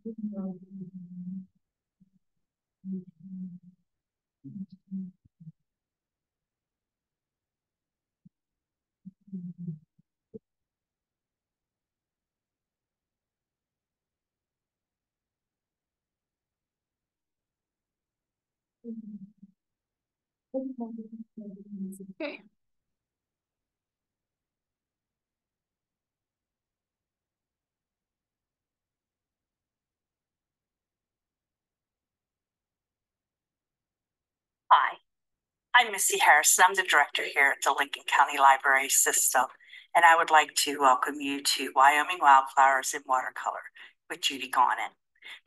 Okay. Hi, I'm Missy Harrison. I'm the director here at the Lincoln County Library System, and I would like to welcome you to Wyoming Wildflowers in Watercolor with Judy Gonnet.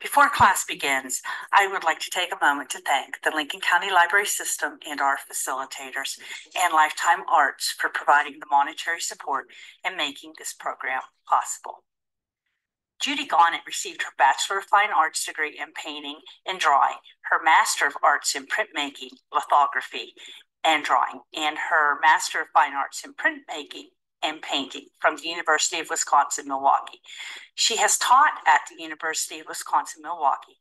Before class begins, I would like to take a moment to thank the Lincoln County Library System and our facilitators and Lifetime Arts for providing the monetary support and making this program possible. Judy Gonnet received her Bachelor of Fine Arts degree in painting and drawing, her Master of Arts in printmaking, lithography, and drawing, and her Master of Fine Arts in printmaking and painting from the University of Wisconsin-Milwaukee. She has taught at the University of Wisconsin-Milwaukee,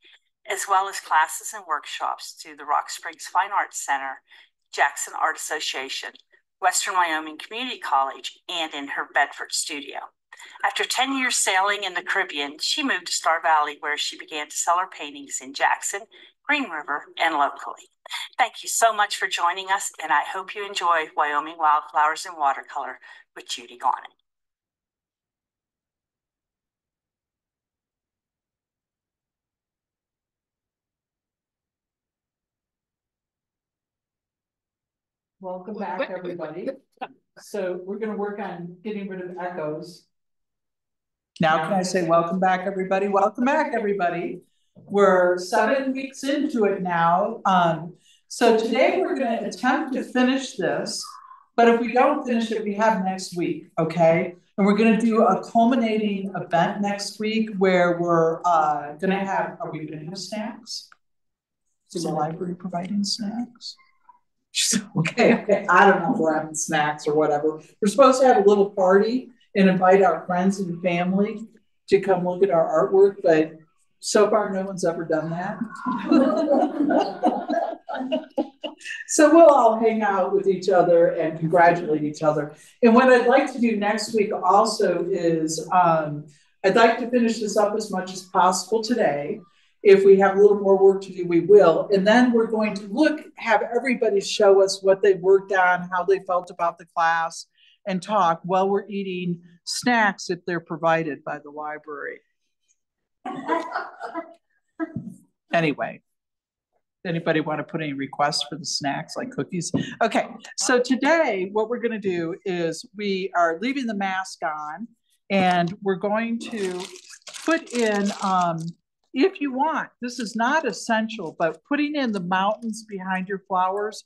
as well as classes and workshops through the Rock Springs Fine Arts Center, Jackson Art Association, Western Wyoming Community College, and in her Bedford studio. After 10 years sailing in the Caribbean, she moved to Star Valley, where she began to sell her paintings in Jackson, Green River, and locally. Thank you so much for joining us, and I hope you enjoy Wyoming Wildflowers in Watercolor with Judy Gonnet. Welcome back, everybody. So we're going to work on getting rid of echoes. Now can I say welcome back, everybody? Welcome back, everybody. We're 7 weeks into it now. So today we're going to attempt to finish this, but if we don't finish it, we have next week, okay? And we're going to do a culminating event next week where we're going to have, are we going to have snacks? Is the library providing snacks? Okay, I don't know if we're having snacks or whatever. We're supposed to have a little party and invite our friends and family to come look at our artwork, but so far no one's ever done that. So we'll all hang out with each other and congratulate each other. And what I'd like to do next week also is I'd like to finish this up as much as possible today. If we have a little more work to do, we will. And then we're going to have everybody show us what they worked on, how they felt about the class, and talk while we're eating snacks if they're provided by the library. Anyway, anybody want to put any requests for the snacks like cookies? Okay, so today what we're going to do is we are leaving the mask on and we're going to put in, if you want, this is not essential, but putting in the mountains behind your flowers,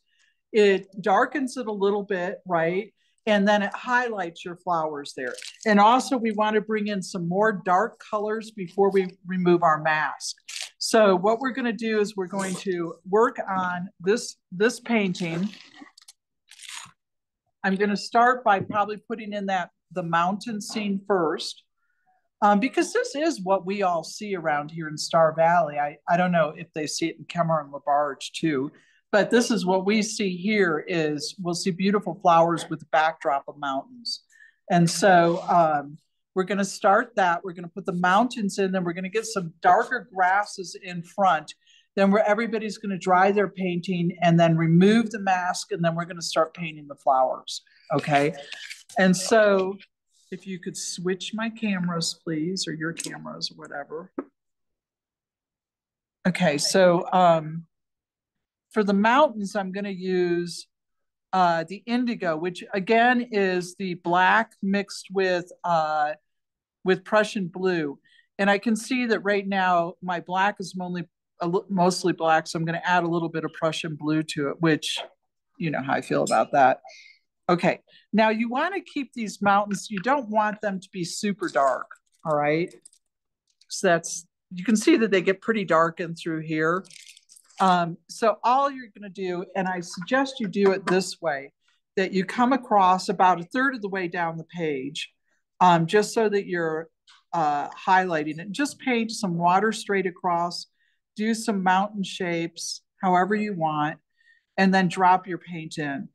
it darkens it a little bit, right? And then it highlights your flowers there. And also we want to bring in some more dark colors before we remove our mask. So what we're going to do is we're going to work on this painting. I'm going to start by probably putting in the mountain scene first. Because this is what we all see around here in Star Valley. I don't know if they see it in Kemmer and LaBarge too, but this is what we see here is we'll see beautiful flowers with a backdrop of mountains. And so we're going to start that. We're going to put the mountains in, then we're going to get some darker grasses in front. Then everybody's going to dry their painting and then remove the mask, and then we're going to start painting the flowers, okay? And so if you could switch my cameras, please, or your cameras or whatever. Okay, so for the mountains, I'm going to use the indigo, which again is the black mixed with Prussian blue. And I can see that right now my black is mostly black, so I'm going to add a little bit of Prussian blue to it, which you know how I feel about that. Okay, now you want to keep these mountains, you don't want them to be super dark, all right? So you can see that they get pretty dark in through here. So all you're going to do, and I suggest you do it this way, that you come across about a third of the way down the page, just so that your highlighting it. Just paint some water straight across, do some mountain shapes, however you want, and then drop your paint in.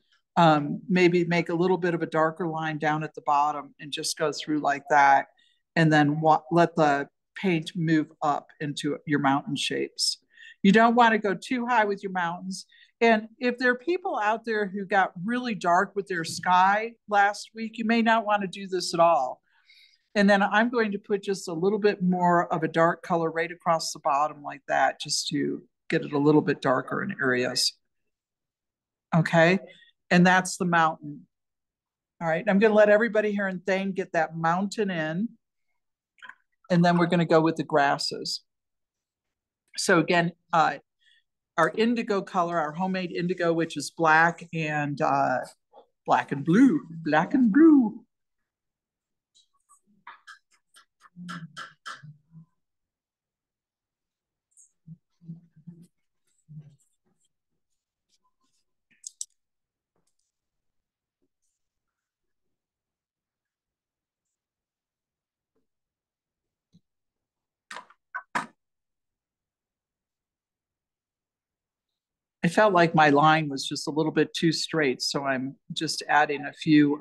Maybe make a little bit of a darker line down at the bottom and just go through like that. And then let the paint move up into your mountain shapes. You don't want to go too high with your mountains. And if there are people out there who got really dark with their sky last week, you may not want to do this at all. And then I'm going to put just a little bit more of a dark color right across the bottom like that, just to get it a little bit darker in areas. Okay, and that's the mountain. All right, I'm going to let everybody here in Thane get that mountain in. And then we're going to go with the grasses. So again, our indigo color, our homemade indigo, which is black and blue. I felt like my line was just a little bit too straight, so I'm just adding a few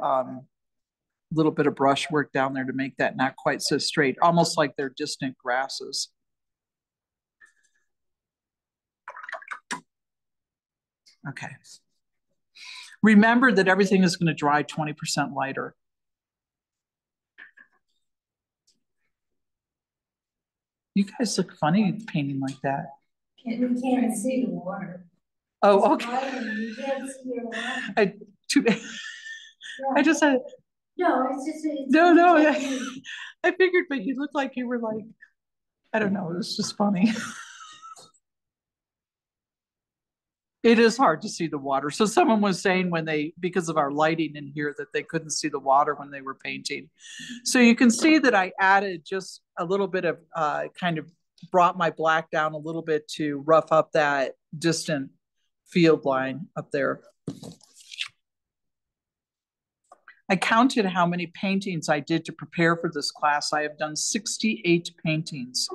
little bit of brush work down there to make that not quite so straight, almost like they're distant grasses. Okay. Remember that everything is going to dry 20% lighter. You guys look funny painting like that. We can't see the water. Oh, okay. You can't see your water. I just said. No, it's just. No. I figured, but you looked like you were like, I don't know. It was just funny. It is hard to see the water. So someone was saying because of our lighting in here, that they couldn't see the water when they were painting. So you can see that I added just a little bit of kind of brought my black down a little bit to rough up that distant field line up there. I counted how many paintings I did to prepare for this class. I have done 68 paintings,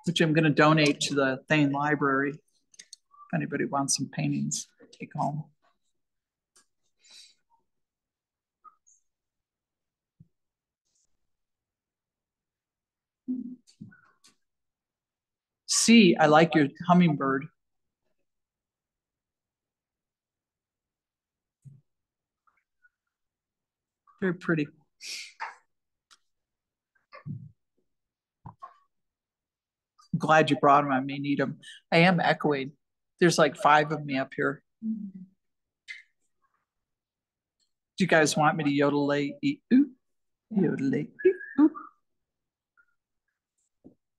which I'm going to donate to the Thane Library. If anybody wants some paintings, take home. C, I like your hummingbird. Very pretty. I'm glad you brought them. I may need them. I am echoing. There's like 5 of me up here. Do you guys want me to yodelate? Yodelate.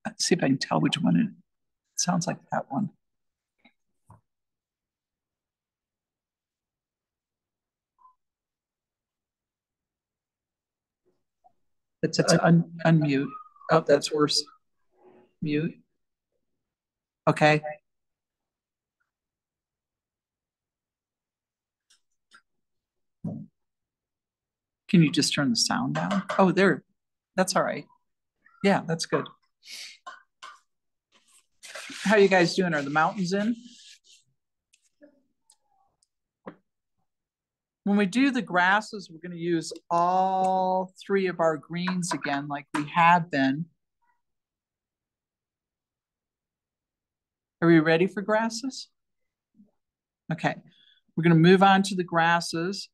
Let's see if I can tell which one it sounds like. That one. It's unmute. Oh, that's worse. Mute. Okay. Can you just turn the sound down? Oh, there. That's all right. Yeah, that's good. How are you guys doing? Are the mountains in? When we do the grasses, we're going to use all 3 of our greens again, like we have been. Are we ready for grasses? Okay, we're going to move on to the grasses.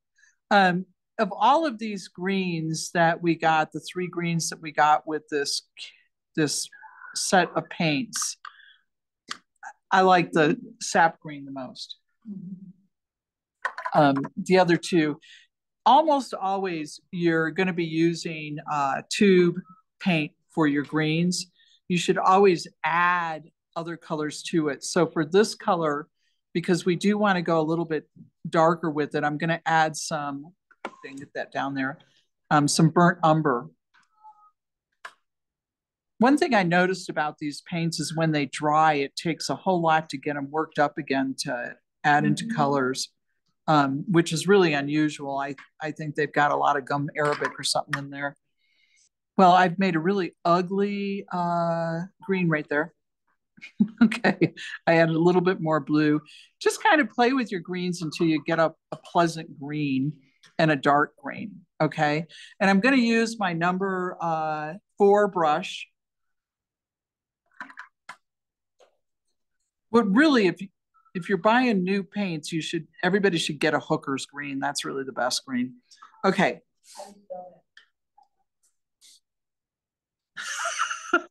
Of all of these greens that we got, the 3 greens that we got with this set of paints, I like the sap green the most. The other 2, almost always you're going to be using tube paint for your greens. You should always add other colors to it. So for this color, because we do want to go a little bit darker with it, I'm going to add some, get that down there, some burnt umber. One thing I noticed about these paints is when they dry, it takes a whole lot to get them worked up again to add into colors. Which is really unusual. I think they've got a lot of gum arabic or something in there. Well, I've made a really ugly green right there. Okay, I added a little bit more blue. Just kind of play with your greens until you get a pleasant green and a dark green, okay? And I'm gonna use my number 4 brush. But really, if you're buying new paints, everybody should get a Hooker's green. That's really the best green. Okay.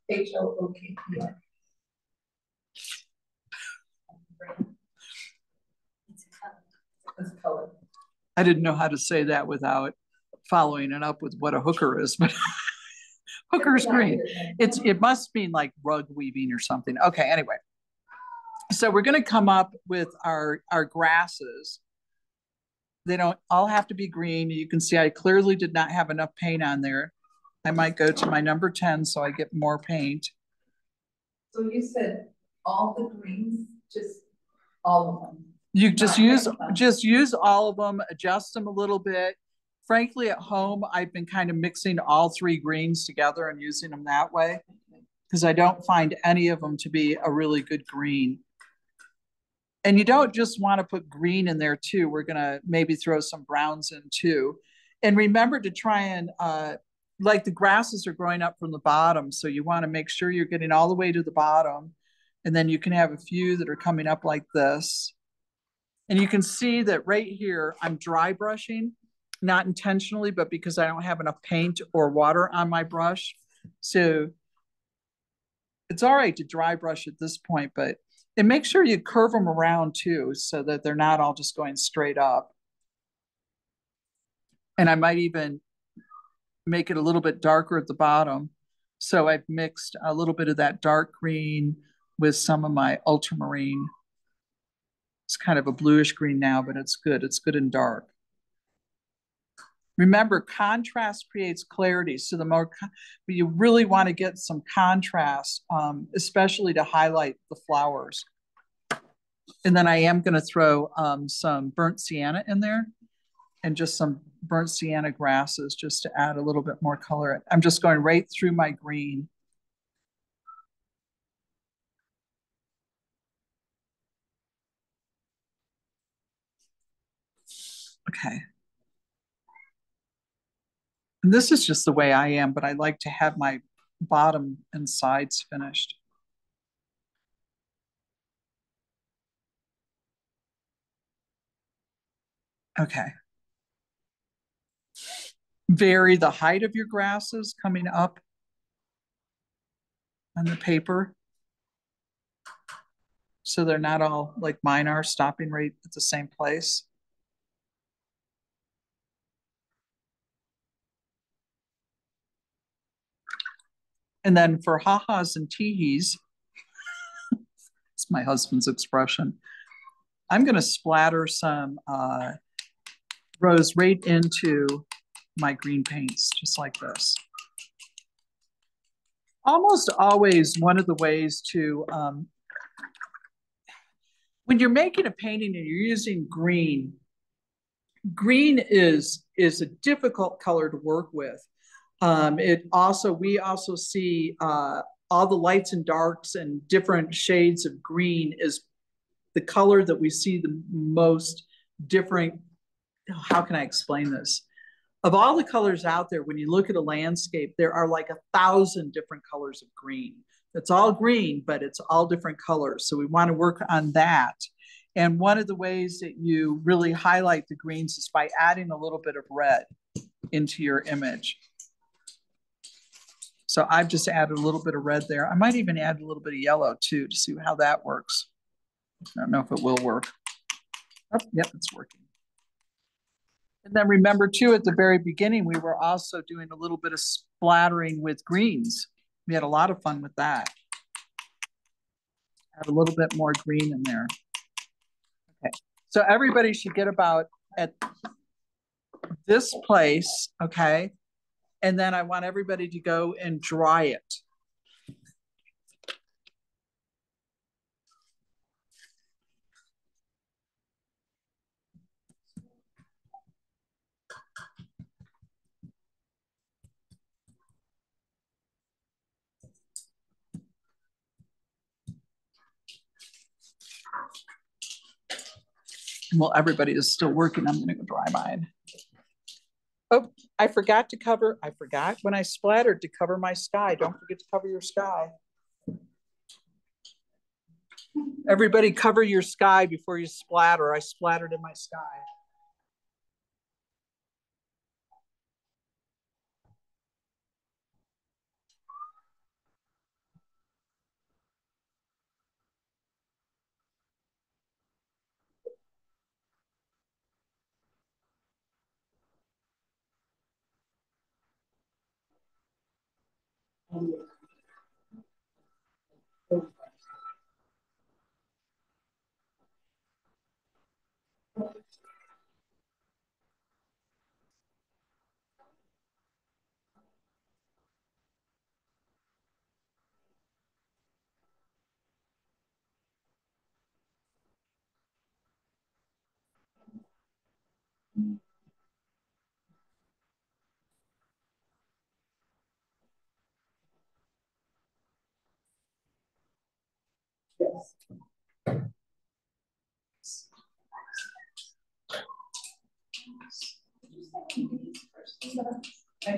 H-O-O-K-E-R. It's color. I didn't know how to say that without following it up with what a hooker is, but Hooker's green. It must mean like rug weaving or something. Okay, anyway. So we're going to come up with our grasses. They don't all have to be green. You can see I clearly did not have enough paint on there. I might go to my number 10 so I get more paint. So you said all the greens, just all of them? You just use all of them, adjust them a little bit. Frankly, at home, I've been kind of mixing all 3 greens together and using them that way because I don't find any of them to be a really good green. And you don't just want to put green in there too. We're gonna maybe throw some browns in too. And remember to try and, like the grasses are growing up from the bottom. So you want to make sure you're getting all the way to the bottom. And then you can have a few that are coming up like this. And you can see that right here, I'm dry brushing, not intentionally, but because I don't have enough paint or water on my brush. So it's all right to dry brush at this point, but and make sure you curve them around too, so that they're not all just going straight up. And I might even make it a little bit darker at the bottom. So I've mixed a little bit of that dark green with some of my ultramarine. It's kind of a bluish green now, but it's good. It's good and dark. Remember, contrast creates clarity. So the more you really want to get some contrast, especially to highlight the flowers. And then I am going to throw some burnt sienna in there and just some burnt sienna grasses just to add a little bit more color. I'm just going right through my green. Okay. And this is just the way I am, but I like to have my bottom and sides finished. Okay. Vary the height of your grasses coming up on the paper. So they're not all like mine are, stopping right at the same place. And then for ha-has and teehees, it's my husband's expression, I'm going to splatter some rose right into my green paints, just like this. Almost always one of the ways to, when you're making a painting and you're using green, green is a difficult color to work with. We also see all the lights and darks and different shades of green is the color that we see the most different. How can I explain this? Of all the colors out there, when you look at a landscape, there are like 1,000 different colors of green. It's all green, but it's all different colors. So we want to work on that. And one of the ways that you really highlight the greens is by adding a little bit of red into your image. So I've just added a little bit of red there. I might even add a little bit of yellow too to see how that works. I don't know if it will work. Oh, yep, it's working. And then remember too, at the very beginning, we were also doing a little bit of splattering with greens. We had a lot of fun with that. Add a little bit more green in there. Okay, so everybody should get about at this place, okay? And then I want everybody to go and dry it. Well, everybody is still working. I'm gonna go dry mine. Oh, I forgot when I splattered to cover my sky. Don't forget to cover your sky. Everybody cover your sky before you splatter. I splattered in my sky. Yes.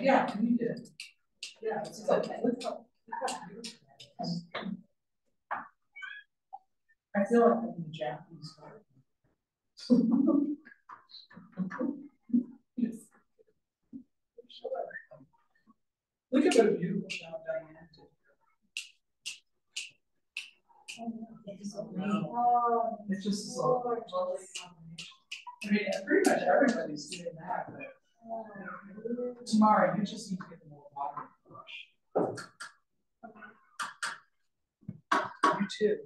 Yeah, we did. Yeah, it's okay. I feel like I'm in the Japanese garden. Yes. Look at what a beautiful job Diane did. It's just a lovely combination. I mean, pretty much everybody's doing that, but tomorrow you just need to get more water in the brush. You too.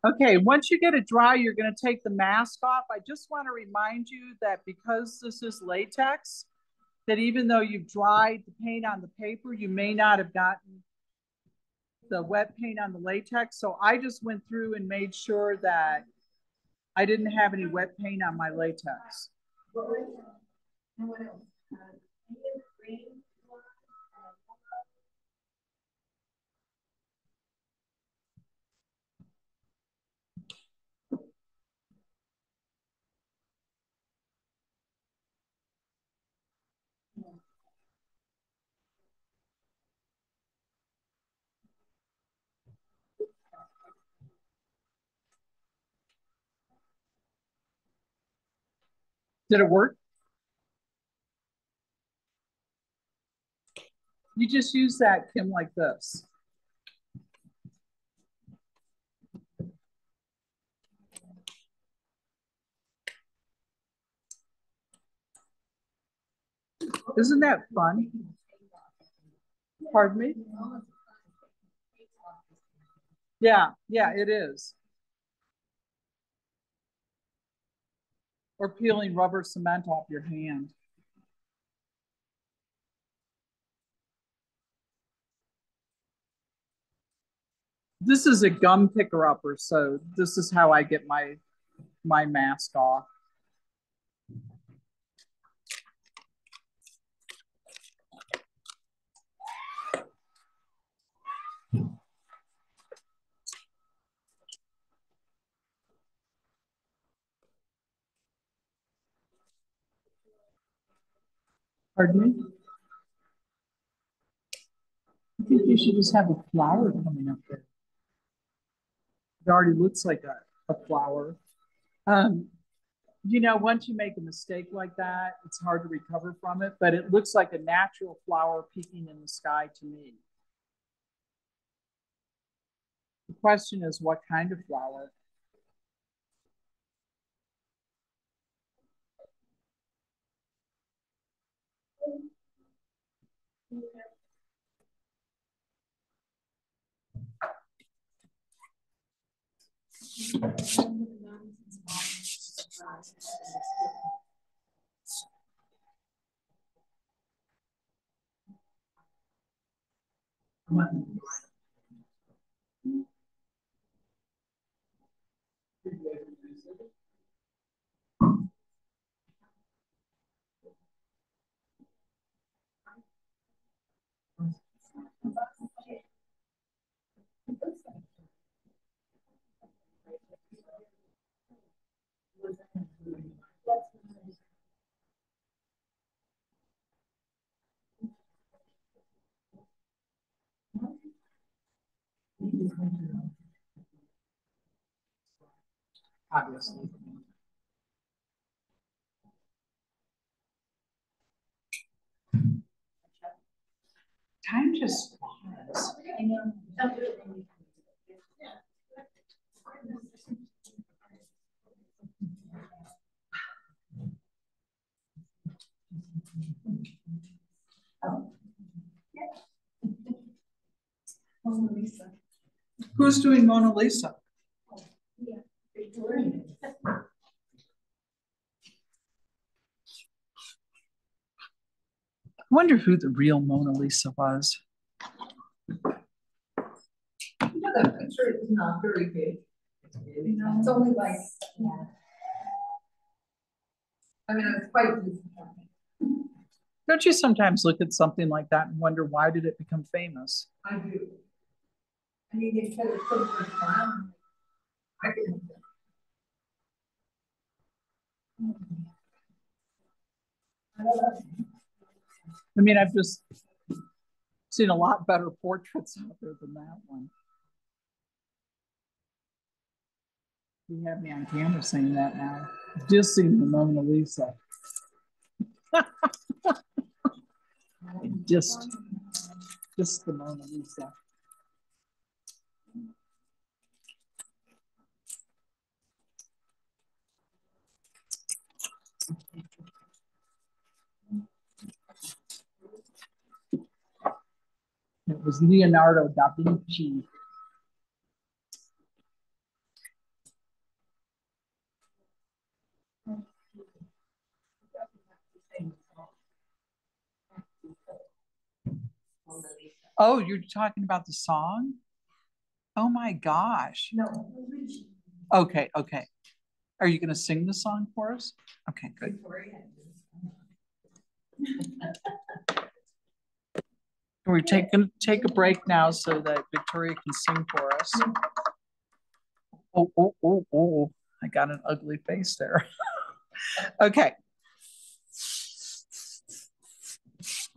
Okay, once you get it dry, you're going to take the mask off. I just want to remind you that because this is latex, that even though you've dried the paint on the paper, you may not have gotten the wet paint on the latex. So I just went through and made sure that I didn't have any wet paint on my latex. Did it work? You just use that, Kim, like this. Isn't that fun? Pardon me? Yeah, it is. Or peeling rubber cement off your hand. This is a gum picker upper, so this is how I get my mask off. Pardon me? I think you should just have a flower coming up there. It already looks like a a flower. You know, once you make a mistake like that, it's hard to recover from it, but it looks like a natural flower peeking in the sky to me. The question is, what kind of flower? Obviously. Time just flies. Mona Lisa. Who's doing Mona Lisa? Yeah, Victoria. I wonder who the real Mona Lisa was. You know, that picture is not very big. You know, it's only like, yeah. I mean, it's quite decent. Don't you sometimes look at something like that and wonder, why did it become famous? I do. I mean, they said it's so much fun. I can. I mean, I've just seen a lot better portraits out there than that one. You have me on camera saying that now. Just seen the Mona Lisa. just the Mona Lisa. It was Leonardo da Vinci. Oh, you're talking about the song? Oh my gosh. No. Okay, okay. Are you going to sing the song for us? Okay, good. We're going to take a break now so that Victoria can sing for us. Oh. I got an ugly face there. Okay.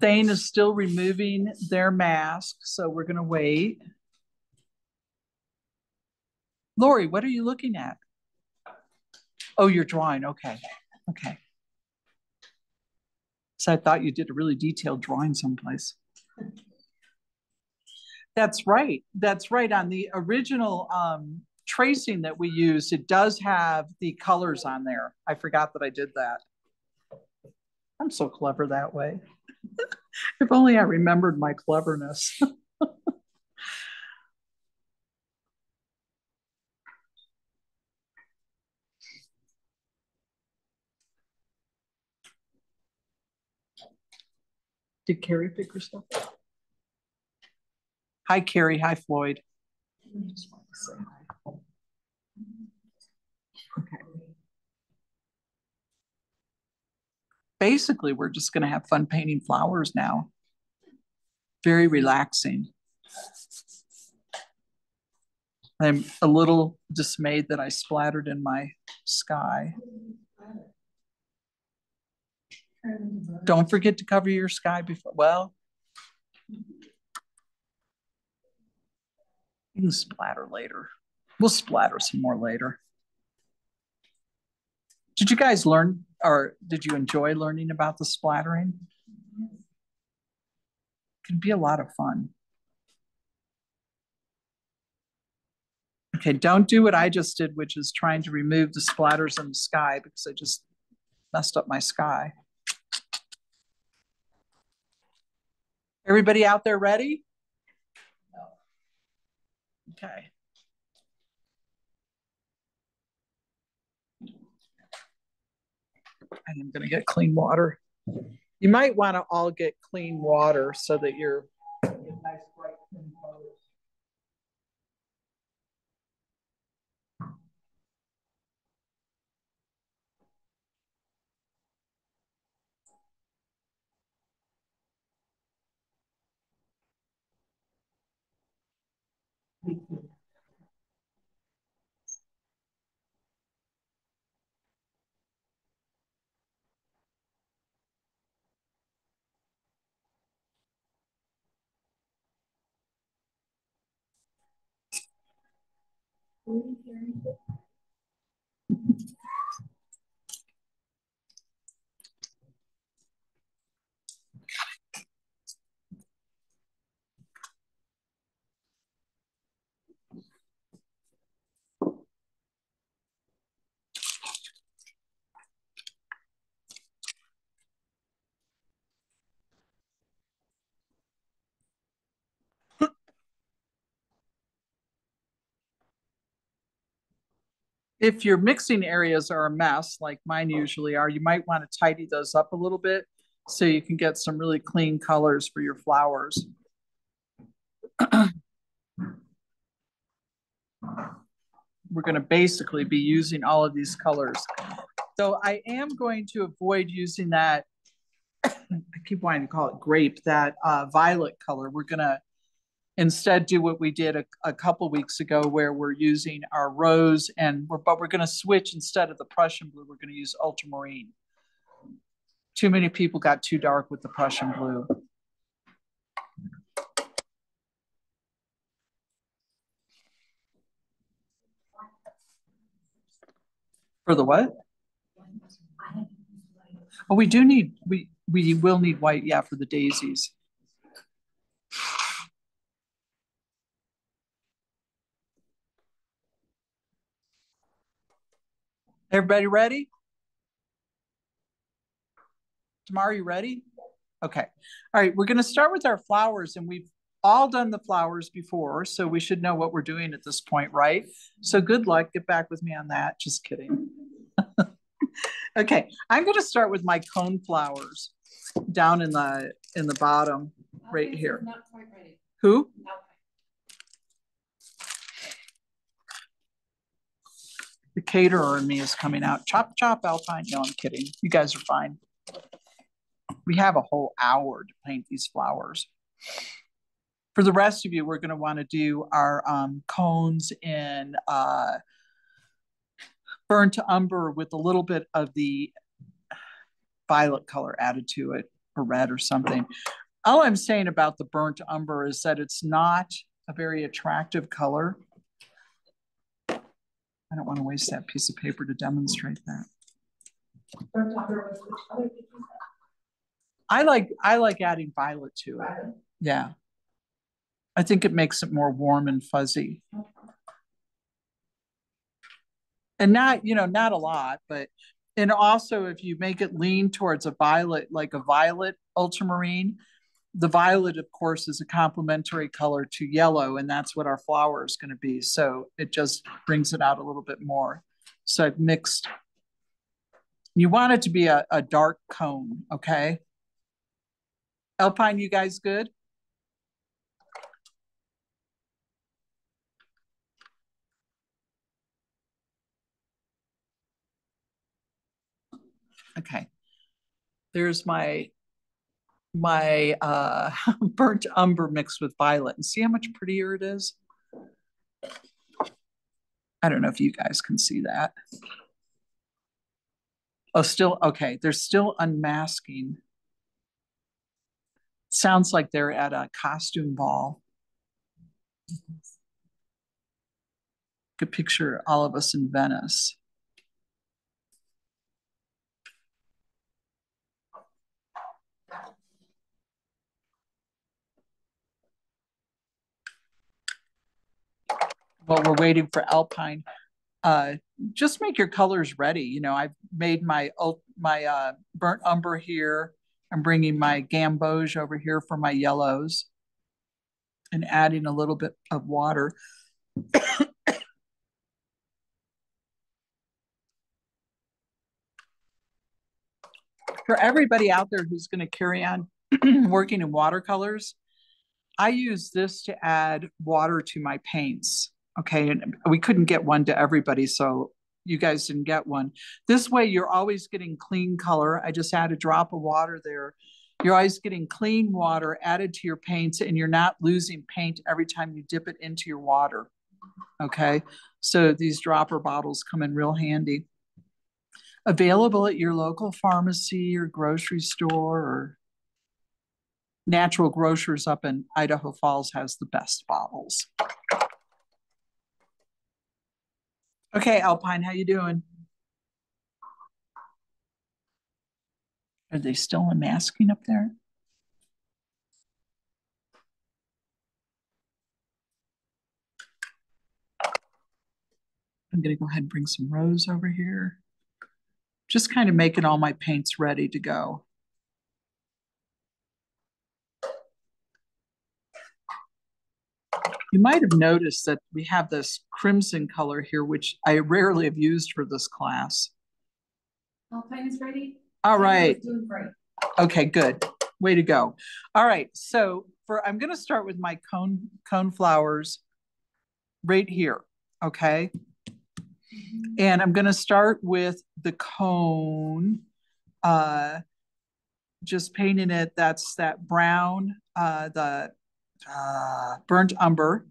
Thane is still removing their mask, so we're going to wait. Lori, what are you looking at? Oh, you're drawing. Okay. Okay. So I thought you did a really detailed drawing someplace. That's right. That's right. On the original tracing that we used, it does have the colors on there. I forgot that I did that. I'm so clever that way. If only I remembered my cleverness. Did Carrie pick her stuff up? Hi, Carrie. Hi, Floyd. I just want to say hi. Okay. Basically, we're just going to have fun painting flowers now. Very relaxing. I'm a little dismayed that I splattered in my sky. Don't forget to cover your sky before, well, you can splatter later. We'll splatter some more later. Did you guys learn, or did you enjoy learning about the splattering? It can be a lot of fun. Okay, don't do what I just did, which is trying to remove the splatters in the sky because I just messed up my sky. Everybody out there ready? Okay. I am going to get clean water. You might want to all get clean water so that you're nice, bright, clean colors. If your mixing areas are a mess, like mine usually are, you might want to tidy those up a little bit so you can get some really clean colors for your flowers. We're going to basically be using all of these colors. So I am going to avoid using that, I keep wanting to call it grape, that violet color. We're going to instead do what we did a couple weeks ago where we're using our rose but we're going to switch. Instead of the Prussian blue, we're going to use ultramarine. Too many people got too dark with the Prussian blue. For the what? Oh, we do need, we will need white, yeah, for the daisies. Everybody ready? Tamara, you ready? Okay. All right, we're going to start with our flowers, and we've all done the flowers before, so we should know what we're doing at this point, right? So good luck. Get back with me on that. Just kidding. Okay, I'm going to start with my cone flowers down in the bottom right here. Not quite ready. Who? The caterer in me is coming out. Chop, chop, Alpine. No, I'm kidding. You guys are fine. We have a whole hour to paint these flowers. For the rest of you, we're going to want to do our cones in burnt umber with a little bit of the violet color added to it, or red or something. All I'm saying about the burnt umber is that it's not a very attractive color. I don't want to waste that piece of paper to demonstrate that. Burnt umber was which color did you say? I like adding violet to it. Yeah. I think it makes it more warm and fuzzy. And not, not a lot, but, and also if you make it lean towards a violet, like a violet ultramarine, the violet, of course, is a complementary color to yellow, and that's what our flower is going to be. So it just brings it out a little bit more. So I've mixed. You want it to be a dark cone, okay? Alpine, you guys good? Okay. There's my burnt umber mixed with violet, and see how much prettier it is. I don't know if you guys can see that. Oh, still, okay. They're still unmasking. Sounds like they're at a costume ball. Could picture all of us in Venice. while we're waiting for Alpine, just make your colors ready. You know, I've made my burnt umber here. I'm bringing my gamboge over here for my yellows and adding a little bit of water. For everybody out there who's going to carry on working in watercolors, I use this to add water to my paints. Okay, and we couldn't get one to everybody, so you guys didn't get one. This way, you're always getting clean color. I just add a drop of water there. You're always getting clean water added to your paints, and you're not losing paint every time you dip it into your water. Okay, so these dropper bottles come in real handy. Available at your local pharmacy or grocery store, or Natural Grocers up in Idaho Falls has the best bottles. Okay, Alpine, how you doing? Are they still unmasking up there? I'm gonna go ahead and bring some rose over here. Just kind of making all my paints ready to go. You might have noticed that we have this crimson color here, which I rarely have used for this class. Alpine is ready? All right. Doing great. Okay, good. Way to go. All right, so I'm gonna start with my cone flowers right here, okay? And I'm gonna start with the cone, just painting it. That's that brown, the burnt umber.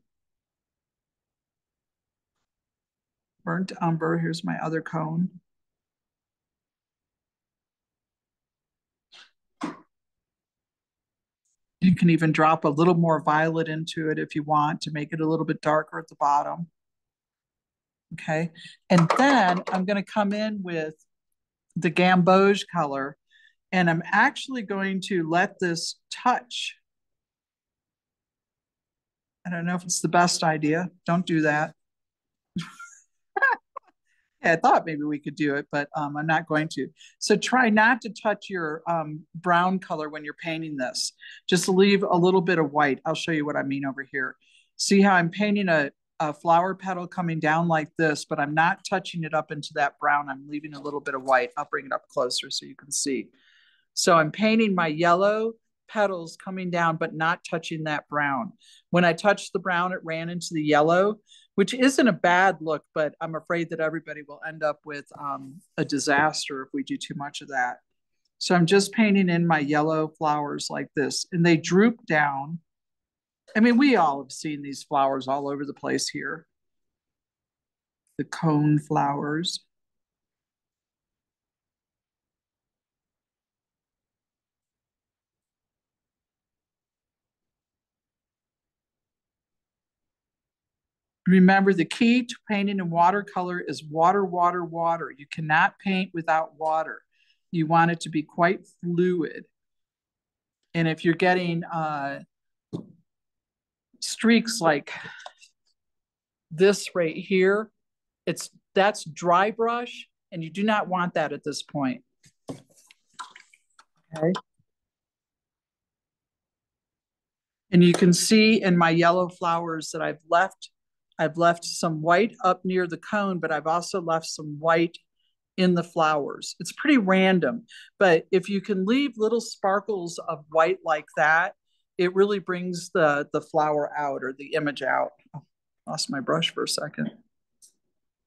Burnt umber, here's my other cone. You can even drop a little more violet into it if you want to make it a little bit darker at the bottom. Okay, and then I'm gonna come in with the gamboge color, and I'm actually going to let this touch. I don't know if it's the best idea. Don't do that. Yeah, I thought maybe we could do it, but I'm not going to. So try not to touch your brown color when you're painting this. Just leave a little bit of white. I'll show you what I mean over here. See how I'm painting a flower petal coming down like this, but I'm not touching it up into that brown. I'm leaving a little bit of white. I'll bring it up closer so you can see. So I'm painting my yellow petals coming down, but not touching that brown. When I touched the brown, it ran into the yellow, which isn't a bad look, but I'm afraid that everybody will end up with a disaster if we do too much of that. So I'm just painting in my yellow flowers like this, and they droop down. I mean, we all have seen these flowers all over the place here. The cone flowers. Remember, the key to painting in watercolor is water, water, water. You cannot paint without water. You want it to be quite fluid. And if you're getting streaks like this right here, that's dry brush, and you do not want that at this point. Okay. And you can see in my yellow flowers that I've left some white up near the cone, but I've also left some white in the flowers. It's pretty random, but if you can leave little sparkles of white like that, it really brings the flower out, or the image out. Oh, lost my brush for a second.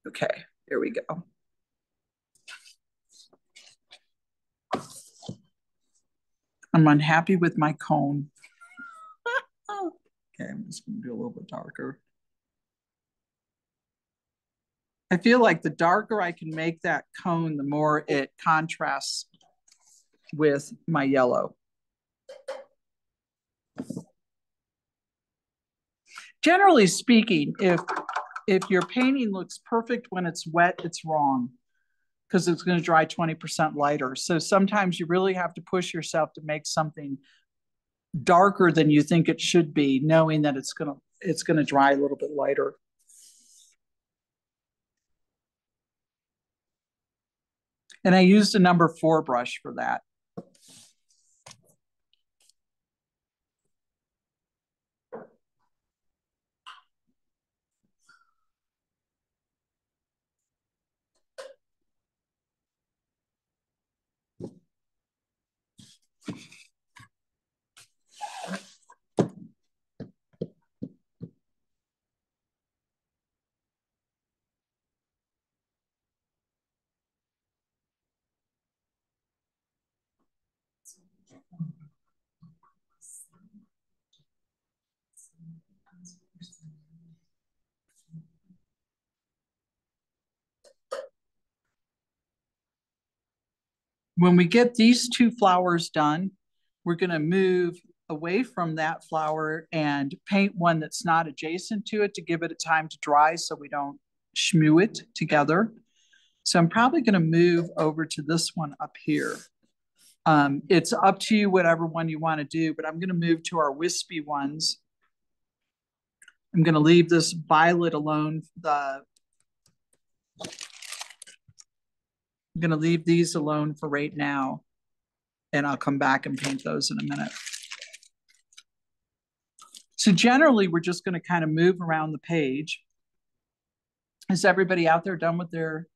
Okay, there we go. I'm unhappy with my cone. Okay, I'm just gonna do a little bit darker. I feel like the darker I can make that cone, the more it contrasts with my yellow. Generally speaking, if your painting looks perfect when it's wet, it's wrong, because it's going to dry 20% lighter. So sometimes you really have to push yourself to make something darker than you think it should be, knowing that it's gonna dry a little bit lighter. And I used a number 4 brush for that. When we get these 2 flowers done, we're going to move away from that flower and paint one that's not adjacent to it to give it a time to dry so we don't shmoo it together. So I'm probably going to move over to this one up here. It's up to you, whatever one you want to do, but I'm going to move to our wispy ones. I'm going to leave this violet alone. I'm going to leave these alone for right now, and I'll come back and paint those in a minute. So generally, we're just going to kind of move around the page. Is everybody out there done with their...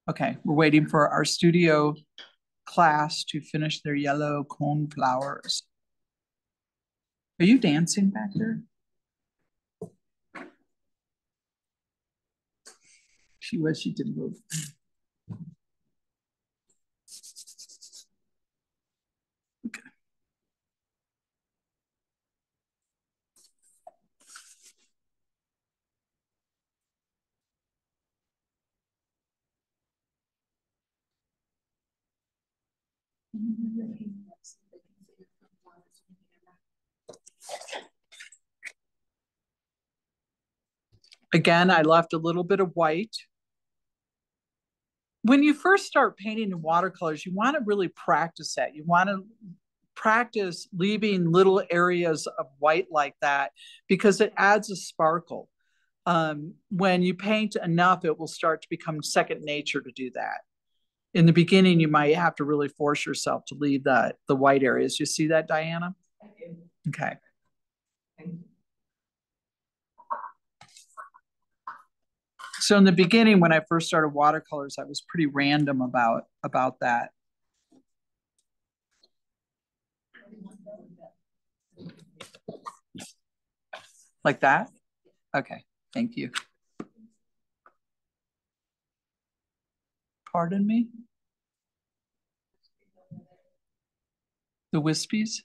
Okay, we're waiting for our studio class to finish their yellow cone flowers. Are you dancing back there? She was, she didn't move. Okay. Again, I left a little bit of white. When you first start painting in watercolors, you want to really practice that. You want to practice leaving little areas of white like that because it adds a sparkle. When you paint enough, it will start to become second nature to do that. In the beginning, you might have to really force yourself to leave the white areas. You see that, Diana? I do. Okay. So in the beginning, when I first started watercolors, I was pretty random about that. Like that? Okay, thank you. Pardon me? The wispies?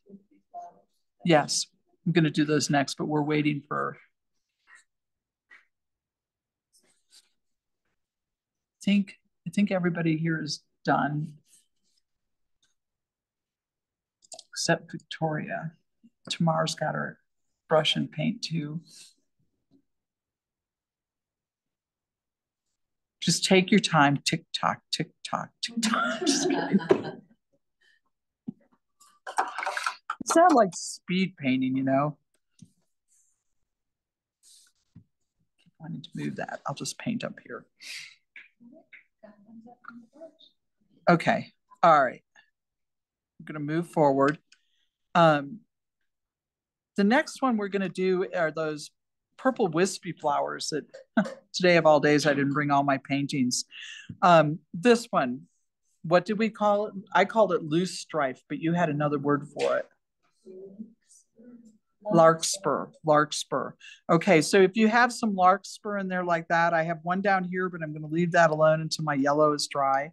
Yes, I'm going to do those next, but we're waiting for... I think everybody here is done. Except Victoria. Tamar's got her brush and paint too. Just take your time. Tick tock, tick tock, tick tock. Just kidding. It's not like speed painting, you know. Keep wanting to move that. I'll just paint up here. Okay. All right. I'm going to move forward. The next one we're going to do are those purple wispy flowers that today of all days I didn't bring all my paintings. This one, what did we call it? I called it loose strife, but you had another word for it. Larkspur. Okay, so if you have some larkspur in there like that, I have one down here, but I'm going to leave that alone until my yellow is dry.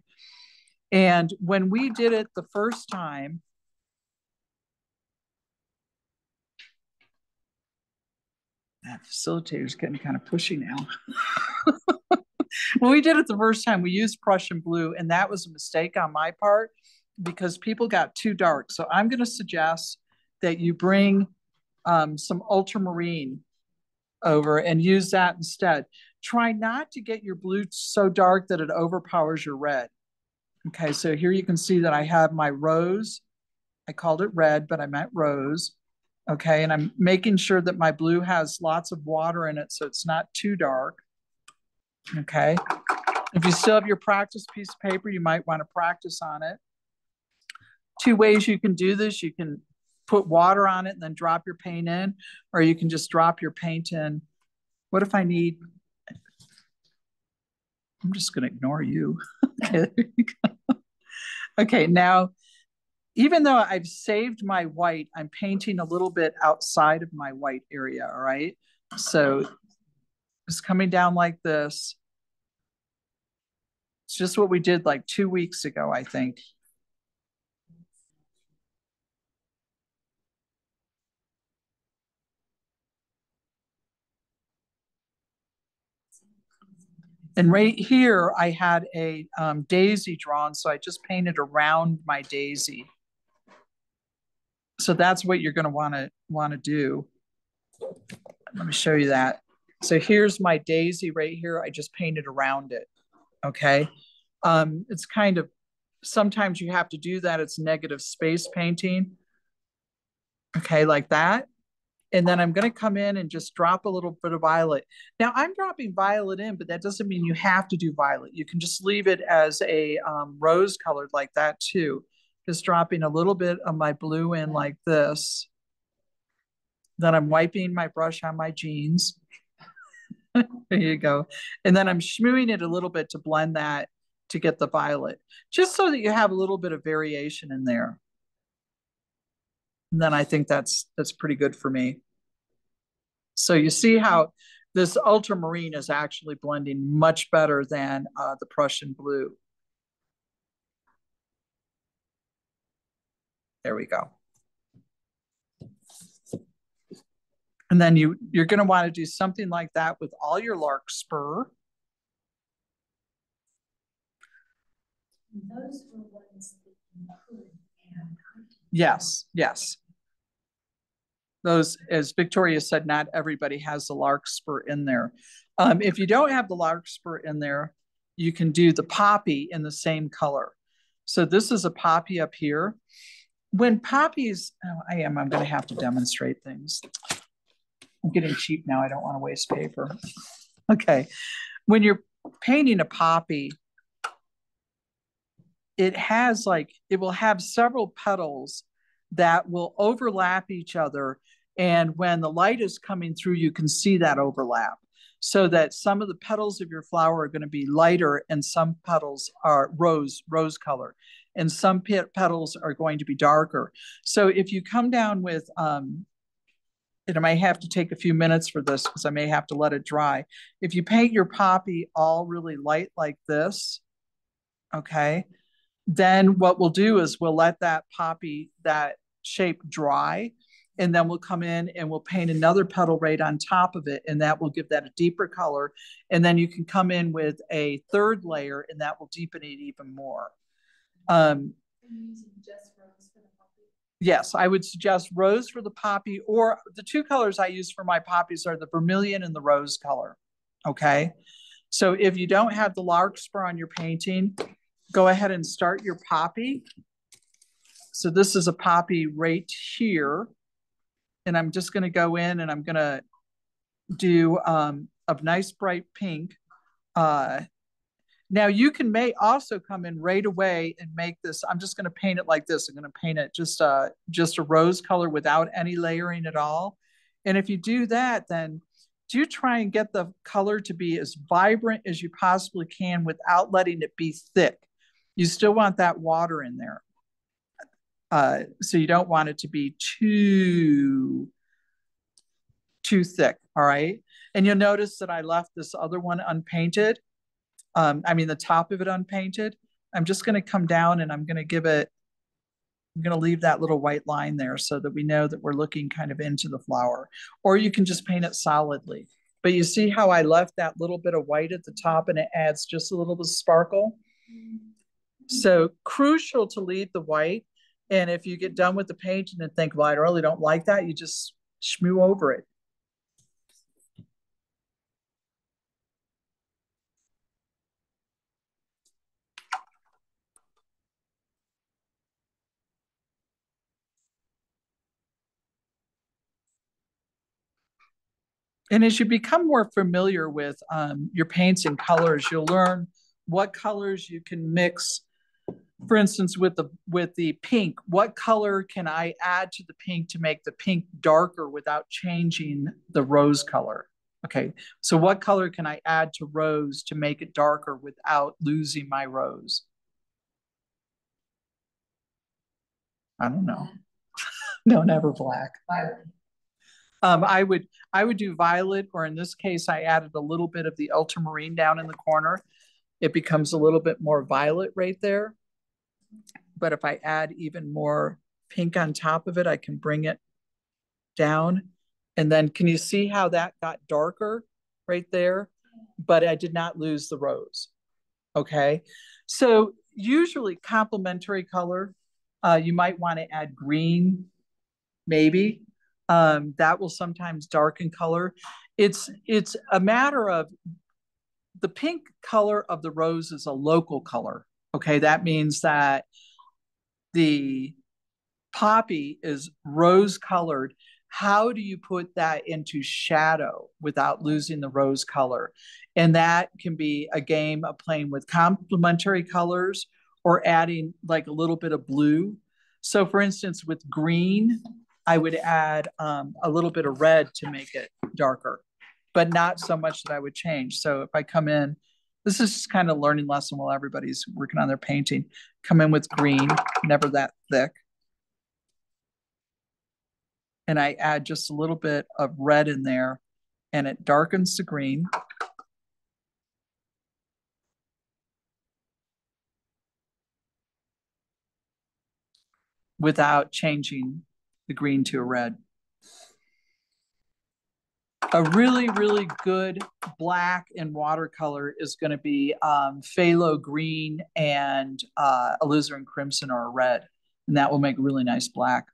And when we did it the first time, that facilitator's getting kind of pushy now. When we did it the first time, we used Prussian blue, and that was a mistake on my part because people got too dark. So I'm going to suggest that you bring some ultramarine over and use that instead. Try not to get your blue so dark that it overpowers your red. Okay, so here you can see that I have my rose. I called it red, but I meant rose. Okay, and I'm making sure that my blue has lots of water in it so it's not too dark. Okay, If you still have your practice piece of paper, you might want to practice on it. Two ways you can do this. You can put water on it and then drop your paint in, or you can just drop your paint in. What if I need, I'm just going to ignore you. Okay, there you go. Okay, now, even though I've saved my white, I'm painting a little bit outside of my white area, all right? So it's coming down like this. It's just what we did like 2 weeks ago, I think. And right here, I had a daisy drawn, so I just painted around my daisy. So that's what you're going to want to do. Let me show you that. So here's my daisy right here. I just painted around it. Okay. It's kind of, sometimes you have to do that. It's negative space painting. Okay, like that. And then I'm going to come in and just drop a little bit of violet. Now I'm dropping violet in, but that doesn't mean you have to do violet. You can just leave it as a rose colored like that too. Just dropping a little bit of my blue in like this. Then I'm wiping my brush on my jeans. There you go. And then I'm schmooing it a little bit to blend that to get the violet, just so that you have a little bit of variation in there. And then I think that's pretty good for me. So you see how this ultramarine is actually blending much better than the Prussian blue. There we go. And then you're going to want to do something like that with all your larkspur. Those were ones that you could add. Yes, yes. Those, as Victoria said, not everybody has the larkspur in there. If you don't have the larkspur in there, you can do the poppy in the same color. So this is a poppy up here. When poppies, I'm going to have to demonstrate things. I'm getting cheap now. I don't want to waste paper. Okay. When you're painting a poppy, it will have several petals that will overlap each other. And when the light is coming through, you can see that overlap. So that some of the petals of your flower are going to be lighter and some petals are rose color. And some petals are going to be darker. So if you come down with, and I might have to take a few minutes for this because I may have to let it dry. If you paint your poppy all really light like this, okay, then what we'll do is we'll let that poppy, that shape dry, and then we'll come in and we'll paint another petal right on top of it, and that will give that a deeper color. And then you can come in with a third layer, and that will deepen it even more. Yes, I would suggest rose for the poppy, or the two colors I use for my poppies are the vermilion and the rose color. Okay. So if you don't have the larkspur on your painting, go ahead and start your poppy. So this is a poppy right here. And I'm just going to go in and I'm going to do a nice bright pink. Now you can also come in right away and make this. I'm just going to paint it like this. I'm going to paint it just a rose color without any layering at all. And if you do that, then do try and get the color to be as vibrant as you possibly can without letting it be thick. You still want that water in there. So you don't want it to be too thick, all right? And you'll notice that I left this other one unpainted. The top of it unpainted. I'm just going to come down and I'm going to leave that little white line there so that we know that we're looking kind of into the flower. Or you can just paint it solidly. But you see how I left that little bit of white at the top and it adds just a little bit of sparkle? So crucial to leave the white. And if you get done with the painting and think, well, I really don't like that, you just schmoo over it. And as you become more familiar with your paints and colors, you'll learn what colors you can mix. For instance, with the pink, what color can I add to the pink to make the pink darker without changing the rose color? Okay, so what color can I add to rose to make it darker without losing my rose? I don't know. No, never black. Violet. I would do violet, or in this case, I added a little bit of the ultramarine down in the corner. It becomes a little bit more violet right there. But if I add even more pink on top of it, I can bring it down. And then can you see how that got darker right there? But I did not lose the rose. Okay. So usually complementary color, you might want to add green, maybe. That will sometimes darken color. It's a matter of the pink color of the rose is a local color. Okay. That means that the poppy is rose colored. How do you put that into shadow without losing the rose color? And that can be a game of playing with complementary colors or adding like a little bit of blue. So for instance, with green, I would add a little bit of red to make it darker, but not so much that I would change. So if I come in, this is just kind of a learning lesson while everybody's working on their painting. Come in with green, never that thick. And I add just a little bit of red in there, and it darkens the green. Without changing the green to a red. A really, really good black in watercolor is going to be phthalo green and alizarin crimson or a red. And that will make really nice black.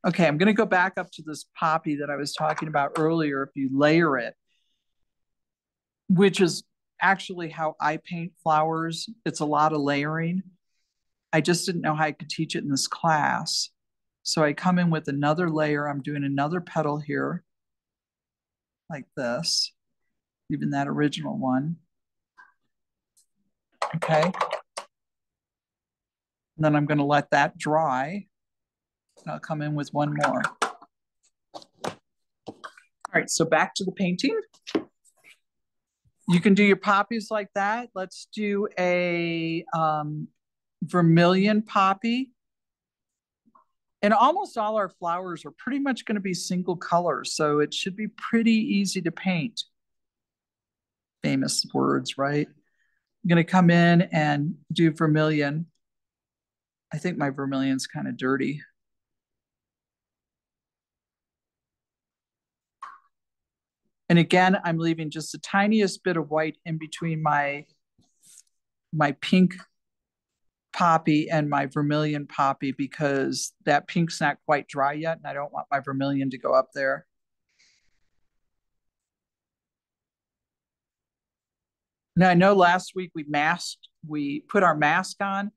Okay, I'm going to go back up to this poppy that I was talking about earlier. If you layer it, which is actually how I paint flowers, it's a lot of layering. I just didn't know how I could teach it in this class. So I come in with another layer. I'm doing another petal here, like this, even that original one. Okay. And then I'm going to let that dry. And I'll come in with one more. All right, so back to the painting. You can do your poppies like that. Let's do a vermilion poppy. And almost all our flowers are pretty much going to be single colors, so it should be pretty easy to paint. Famous words, right? I'm going to come in and do vermilion. I think my vermilion's kind of dirty. And again, I'm leaving just the tiniest bit of white in between my pink poppy and my vermilion poppy because that pink's not quite dry yet and I don't want my vermilion to go up there. Now I know last week we put our mask on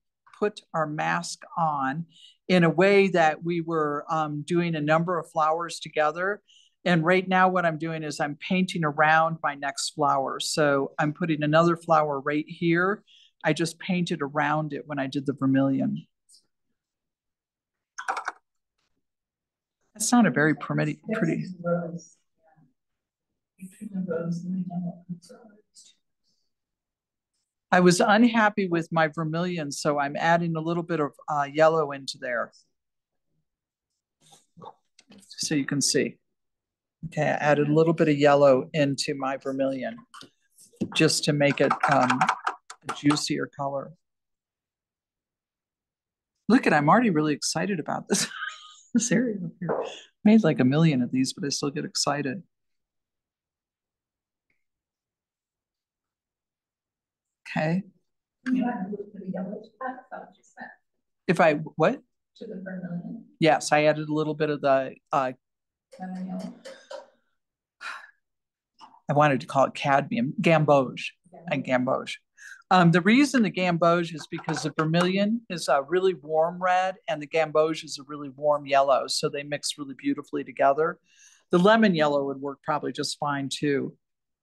in a way that we were doing a number of flowers together. And right now what I'm doing is I'm painting around my next flower. So I'm putting another flower right here. I just painted around it when I did the vermilion. That's not a very pretty. I was unhappy with my vermilion, so I'm adding a little bit of yellow into there. So you can see. Okay, I added a little bit of yellow into my vermilion just to make it a juicier color. Look at, I'm already really excited about this, this area up here. I made like 1 million of these, but I still get excited. Okay. If I, what? To the vermilion. Yes, I added a little bit of the, I wanted to call it cadmium, gamboge, and gamboge. The reason the gamboge is because the vermilion is a really warm red and the gamboge is a really warm yellow. So they mix really beautifully together. The lemon yellow would work probably just fine too,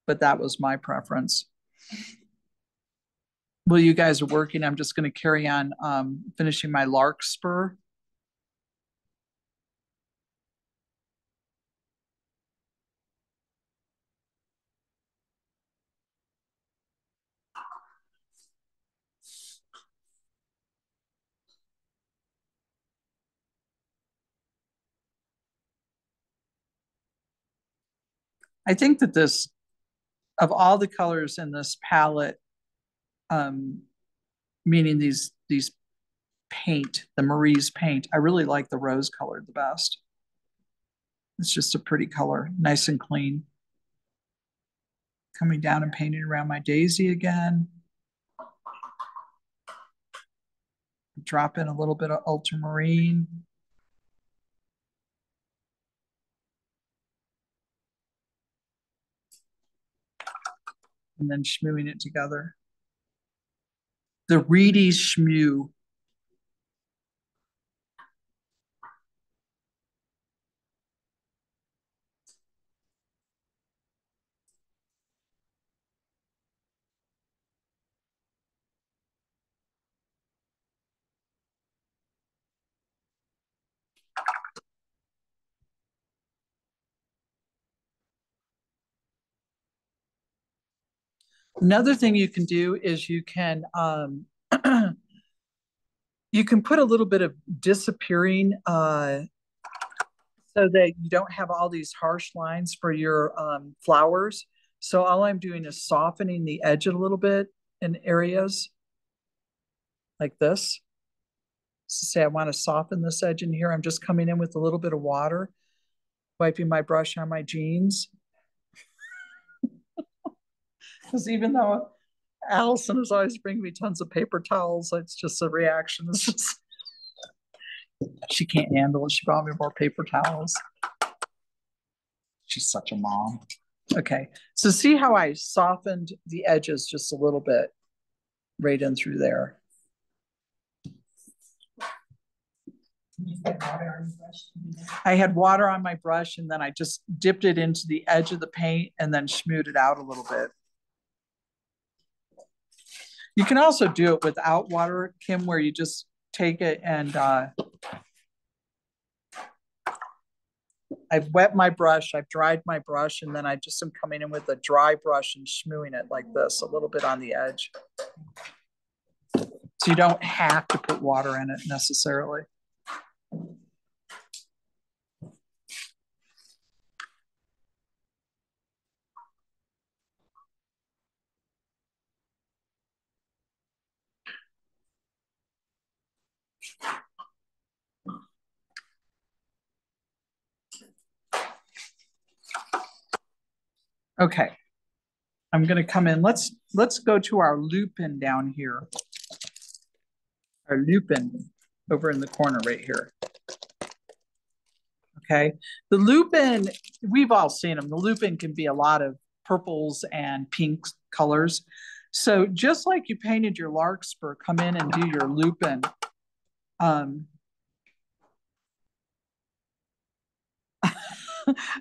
but that was my preference. while you guys are working, I'm just going to carry on finishing my larkspur. I think that this, of all the colors in this palette, meaning these paint, the Marie's paint, I really like the rose colored the best. It's just a pretty color, nice and clean. Coming down and painting around my daisy again. Drop in a little bit of ultramarine. And then schmooing it together. The reedy schmoo. Another thing you can do is you can you can put a little bit of disappearing so that you don't have all these harsh lines for your flowers. So all I'm doing is softening the edge a little bit in areas like this. So say I want to soften this edge in here. I'm just coming in with a little bit of water, wiping my brush on my jeans. Because even though Allison is always bringing me tons of paper towels, it's just a reaction. It's just, she can't handle it. She brought me more paper towels. She's such a mom. Okay, so see how I softened the edges just a little bit right in through there. I had water on my brush and then I just dipped it into the edge of the paint and then schmoed it out a little bit. You can also do it without water, Kim, where you just take it and I've wet my brush, I've dried my brush, and then I just am coming in with a dry brush and schmooing it like this, a little bit on the edge. So you don't have to put water in it necessarily. Okay, I'm gonna come in. Let's go to our lupin down here. Our lupin over in the corner right here. Okay, the lupin, we've all seen them. The lupin can be a lot of purples and pink colors. So just like you painted your larkspur, come in and do your lupin.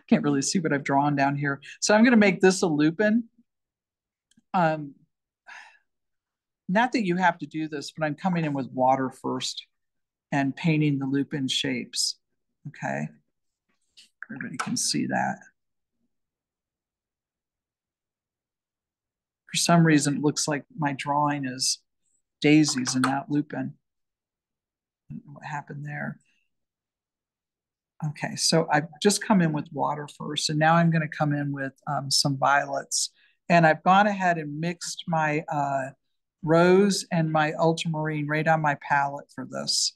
Can't really see what I've drawn down here. So I'm going to make this a lupin. Not that you have to do this, but I'm coming in with water first and painting the lupin shapes. Okay. Everybody can see that. For some reason, it looks like my drawing is daisies and not lupin. I don't know what happened there. Okay, so I've just come in with water first, and now I'm going to come in with some violets. And I've gone ahead and mixed my rose and my ultramarine right on my palette for this.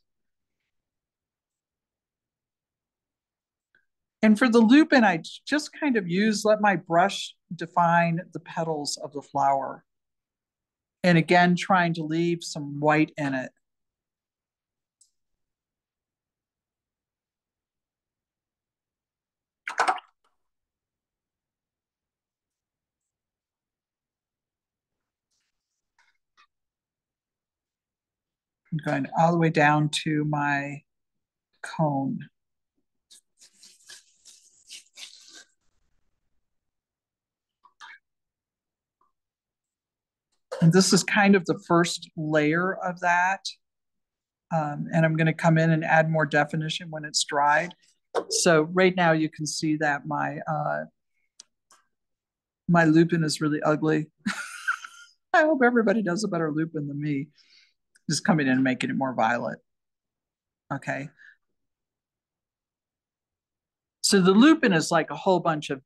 And for the lupin, I just kind of let my brush define the petals of the flower. And again, trying to leave some white in it. I'm going all the way down to my cone. And this is kind of the first layer of that. And I'm going to come in and add more definition when it's dried. So right now you can see that my lupin is really ugly. I hope everybody does a better lupin than me. Just coming in and making it more violet. Okay. So the lupin is like a whole bunch of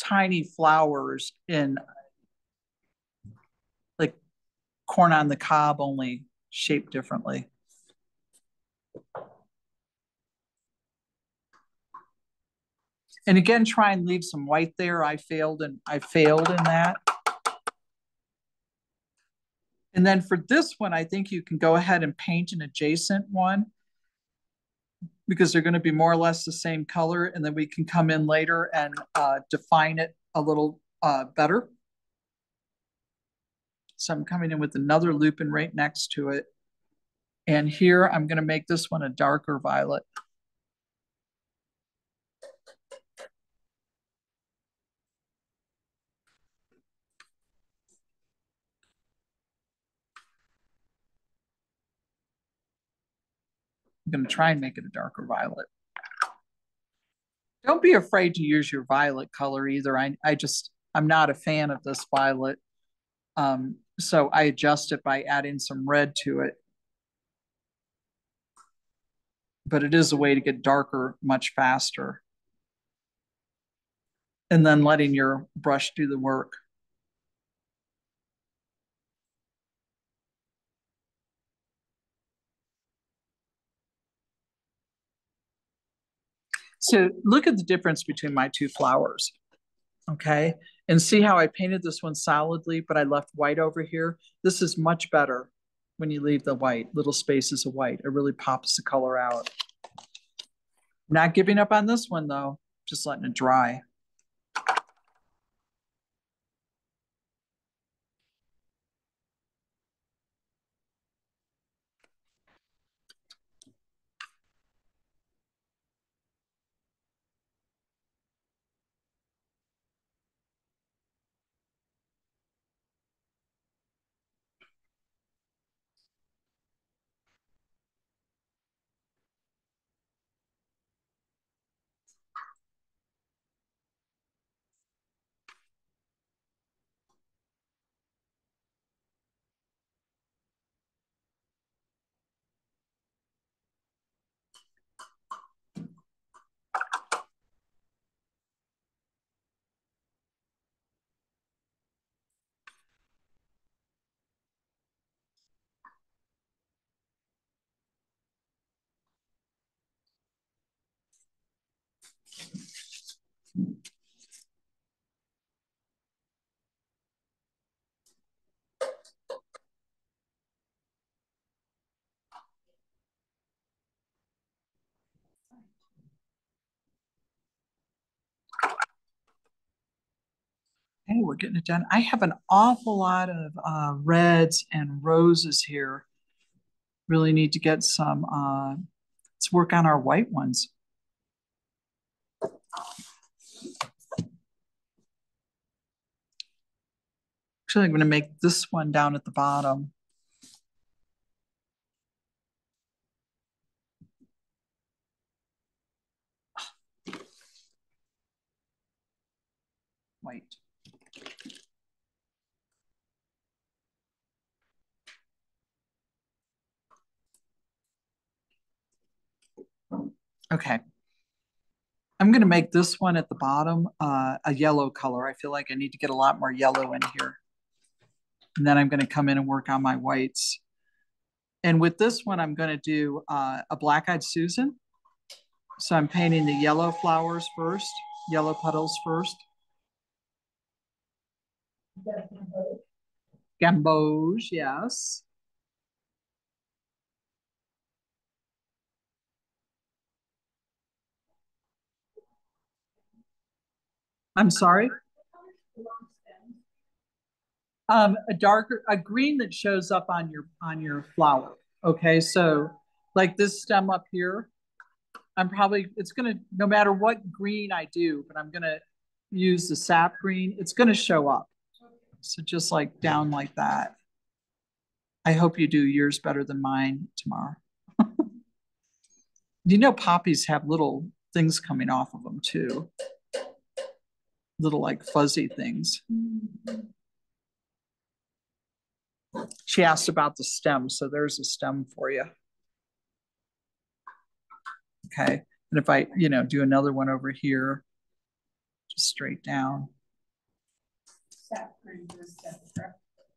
tiny flowers in like corn on the cob, only shaped differently. And again, try and leave some white there. I failed in that. And then for this one, I think you can go ahead and paint an adjacent one because they're going to be more or less the same color. And then we can come in later and define it a little better. So I'm coming in with another lupin right next to it. And here I'm going to make this one a darker violet. I'm going to try and make it a darker violet. Don't be afraid to use your violet color either. I'm not a fan of this violet. So I adjust it by adding some red to it. But it is a way to get darker much faster. And then letting your brush do the work. So look at the difference between my two flowers, okay? And see how I painted this one solidly, but I left white over here? This is much better when you leave the white, little spaces of white. It really pops the color out. Not giving up on this one though, just letting it dry. Hey, we're getting it done. I have an awful lot of reds and roses here. Really need to get some, let's work on our white ones. Actually, I'm going to make this one down at the bottom. White. Okay. I'm going to make this one at the bottom a yellow color. I feel like I need to get a lot more yellow in here. And then I'm going to come in and work on my whites. And with this one, I'm going to do a black-eyed Susan. So I'm painting the yellow flowers first, yellow petals first. Gamboge, yes. I'm sorry? A green that shows up on your flower. Okay, so like this stem up here, it's gonna, no matter what green I do, but I'm gonna use the sap green, it's gonna show up. So just like down like that. I hope you do yours better than mine tomorrow. You know, poppies have little things coming off of them too. Little like fuzzy things. She asked about the stem, so there's a stem for you. Okay, and if I, do another one over here, just straight down. Sap green,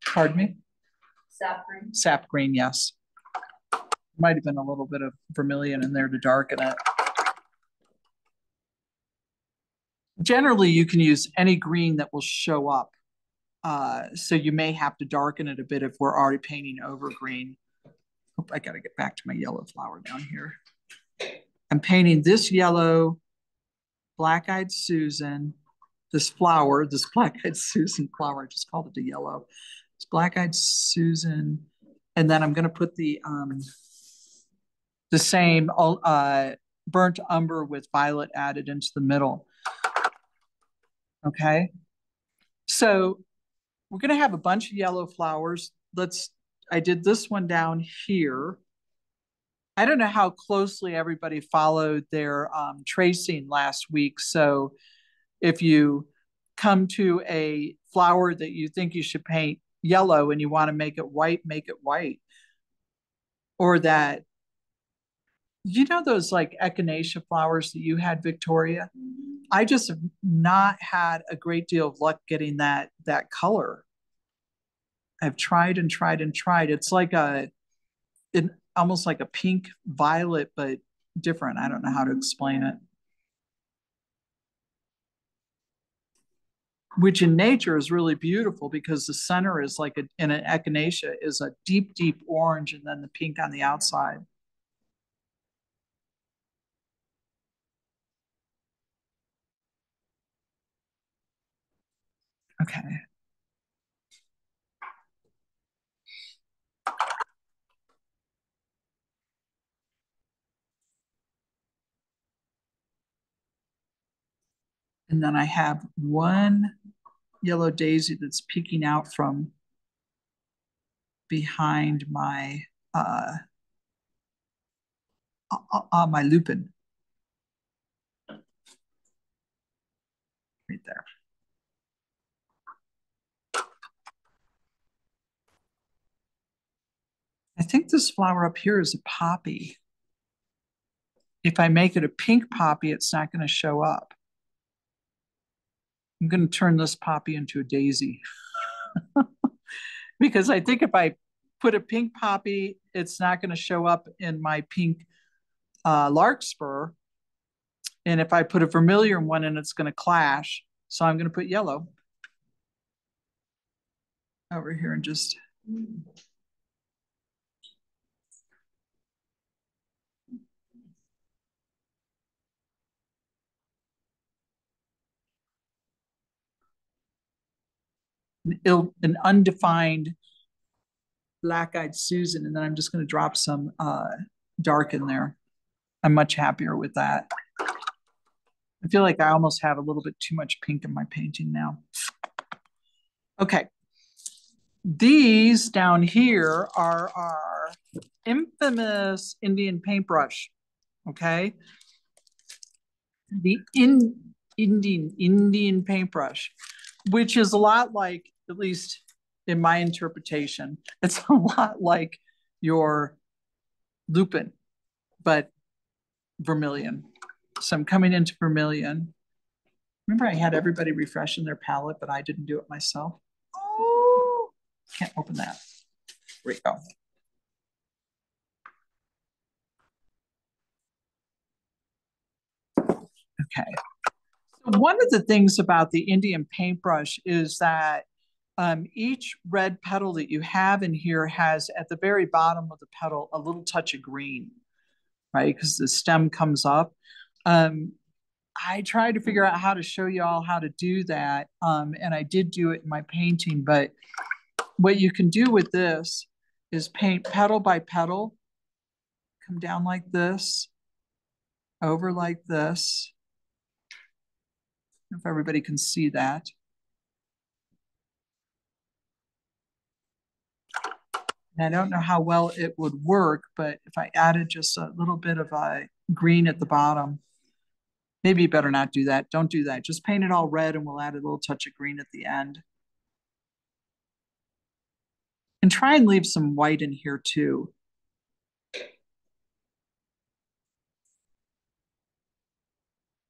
Pardon me? sap green. Sap green, yes. Might have been a little bit of vermilion in there to darken it. Generally, you can use any green that will show up. So you may have to darken it a bit if we're already painting over green. Oh, I got to get back to my yellow flower down here. I'm painting this yellow black-eyed Susan, this flower, this black-eyed Susan flower. I just called it a yellow. It's black-eyed Susan, and then I'm going to put the same burnt umber with violet added into the middle. Okay, so we're going to have a bunch of yellow flowers. I did this one down here. I don't know how closely everybody followed their tracing last week. So if you come to a flower that you think you should paint yellow and you want to make it white, make it white. Or that, those like echinacea flowers that you had, Victoria? I just have not had a great deal of luck getting that color. I've tried and tried and tried. It's like almost like a pink violet, but different. I don't know how to explain it. Which in nature is really beautiful because the center is like in an echinacea is a deep, deep orange and then the pink on the outside. Okay. And then I have one yellow daisy that's peeking out from behind my my lupin. Right there. I think this flower up here is a poppy. If I make it a pink poppy, it's not going to show up. I'm going to turn this poppy into a daisy. Because I think if I put a pink poppy, it's not going to show up in my pink larkspur. And if I put a vermilion one in, it's going to clash. So I'm going to put yellow over here and just... an undefined black-eyed Susan, and then I'm just going to drop some dark in there. I'm much happier with that. I feel like I almost have a little bit too much pink in my painting now. Okay. These down here are our infamous Indian paintbrush. Okay. The Indian paintbrush, which is a lot like, at least in my interpretation, it's a lot like your lupin, but vermilion. So I'm coming into vermilion. Remember I had everybody refreshing their palette, but I didn't do it myself. Oh, can't open that. There we go. Okay. So one of the things about the Indian paintbrush is that each red petal that you have in here has at the very bottom of the petal a little touch of green, right? Because the stem comes up. I tried to figure out how to show you all how to do that. And I did do it in my painting, but what you can do with this is paint petal by petal, come down like this, over like this. If everybody can see that. And I don't know how well it would work, but if I added just a little bit of a green at the bottom, maybe you better not do that. Don't do that. Just paint it all red and we'll add a little touch of green at the end. And try and leave some white in here too.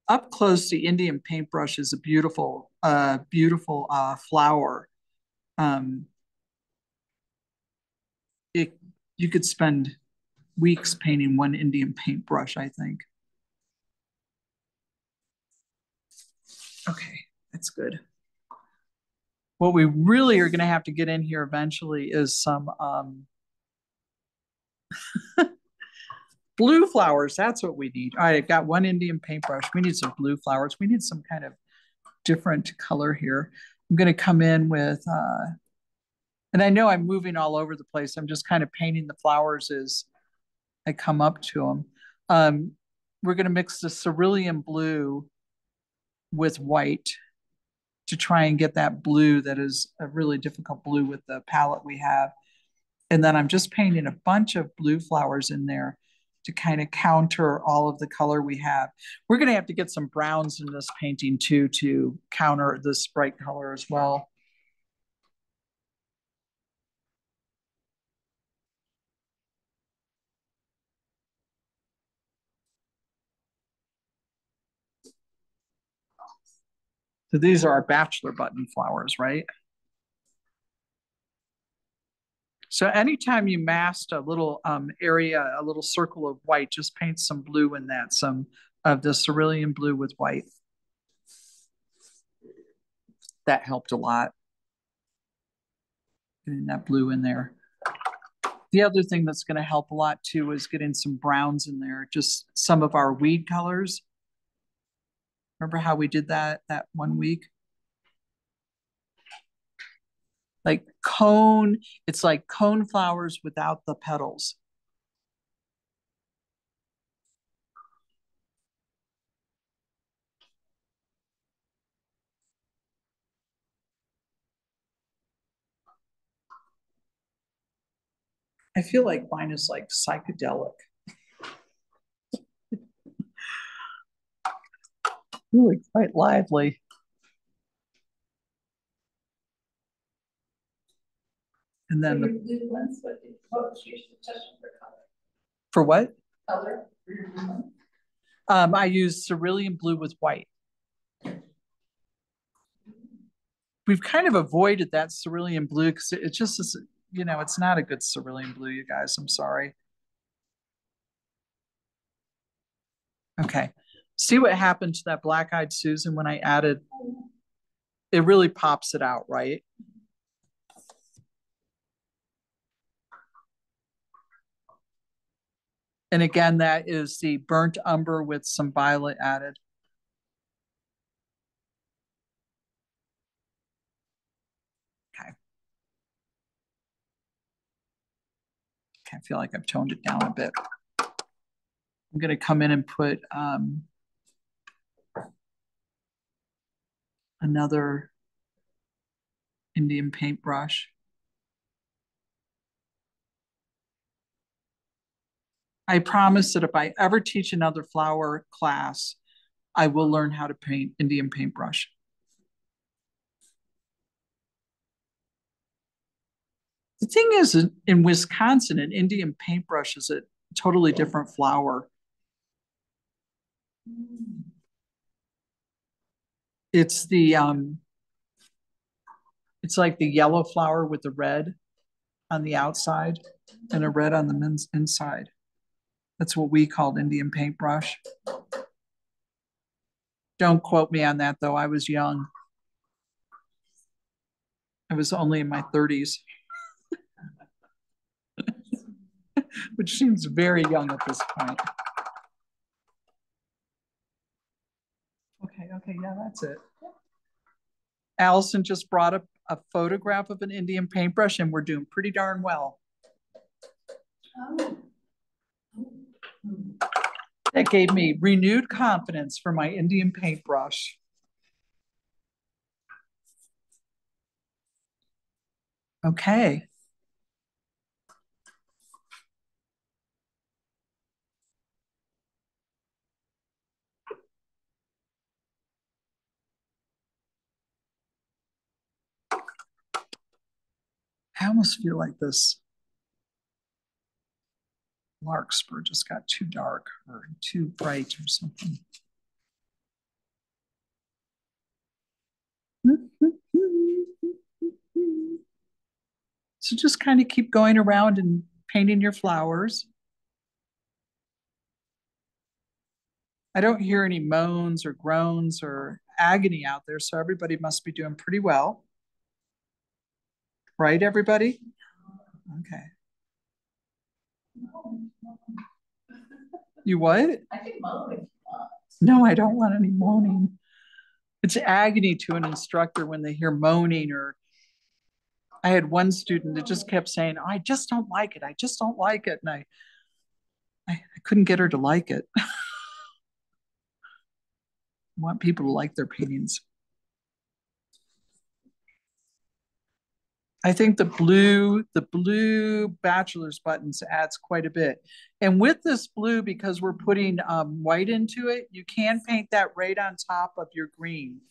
Up close, the Indian paintbrush is a beautiful, beautiful flower. You could spend weeks painting one Indian paintbrush, I think. Okay, that's good. What we really are going to have to get in here eventually is some blue flowers. That's what we need. All right, I've got one Indian paintbrush. We need some blue flowers. We need some kind of different color here. I'm going to come in with, and I know I'm moving all over the place. I'm just kind of painting the flowers as I come up to them. We're going to mix the cerulean blue with white to try and get that blue that is a really difficult blue with the palette we have. And then I'm just painting a bunch of blue flowers in there to kind of counter all of the color we have. We're going to have to get some browns in this painting too to counter this bright color as well. So these are our bachelor button flowers, right? So anytime you masked a little area, a little circle of white, just paint some blue in that, some of the cerulean blue with white. That helped a lot. Getting that blue in there. The other thing that's going to help a lot too is getting some browns in there, just some of our weed colors. Remember how we did that one week? Like cone, it's like cone flowers without the petals. I feel like mine is like psychedelic. Really quite lively. And then your blue ones, what was your suggestion for color? For what? Color for your blue ones? I use cerulean blue with white. We've kind of avoided that cerulean blue because it just is, you know, it's not a good cerulean blue, you guys. I'm sorry. Okay. See what happened to that black-eyed Susan when I added, it really pops it out, right? And again, that is the burnt umber with some violet added. Okay. Okay, I feel like I've toned it down a bit. I'm going to come in and put another Indian paintbrush. I promise that if I ever teach another flower class, I will learn how to paint Indian paintbrush. The thing is, in Wisconsin, an Indian paintbrush is a totally different flower. It's the it's like the yellow flower with the red on the outside and a red on the inside. That's what we called Indian paintbrush. Don't quote me on that though. I was young. I was only in my 30s. Which seems very young at this point. Okay, yeah, that's it. Allison just brought up a photograph of an Indian paintbrush and we're doing pretty darn well. That gave me renewed confidence for my Indian paintbrush. Okay. I almost feel like this larkspur just got too dark or too bright or something. So just kind of keep going around and painting your flowers. I don't hear any moans or groans or agony out there, so everybody must be doing pretty well. Right, everybody? Okay. You what? I think moaning. No, I don't want any moaning. It's agony to an instructor when they hear moaning, or I had one student that just kept saying, oh, I just don't like it. I just don't like it. And I couldn't get her to like it. I want people to like their paintings. I think the blue bachelor's buttons adds quite a bit. And with this blue, because we're putting white into it, you can paint that right on top of your green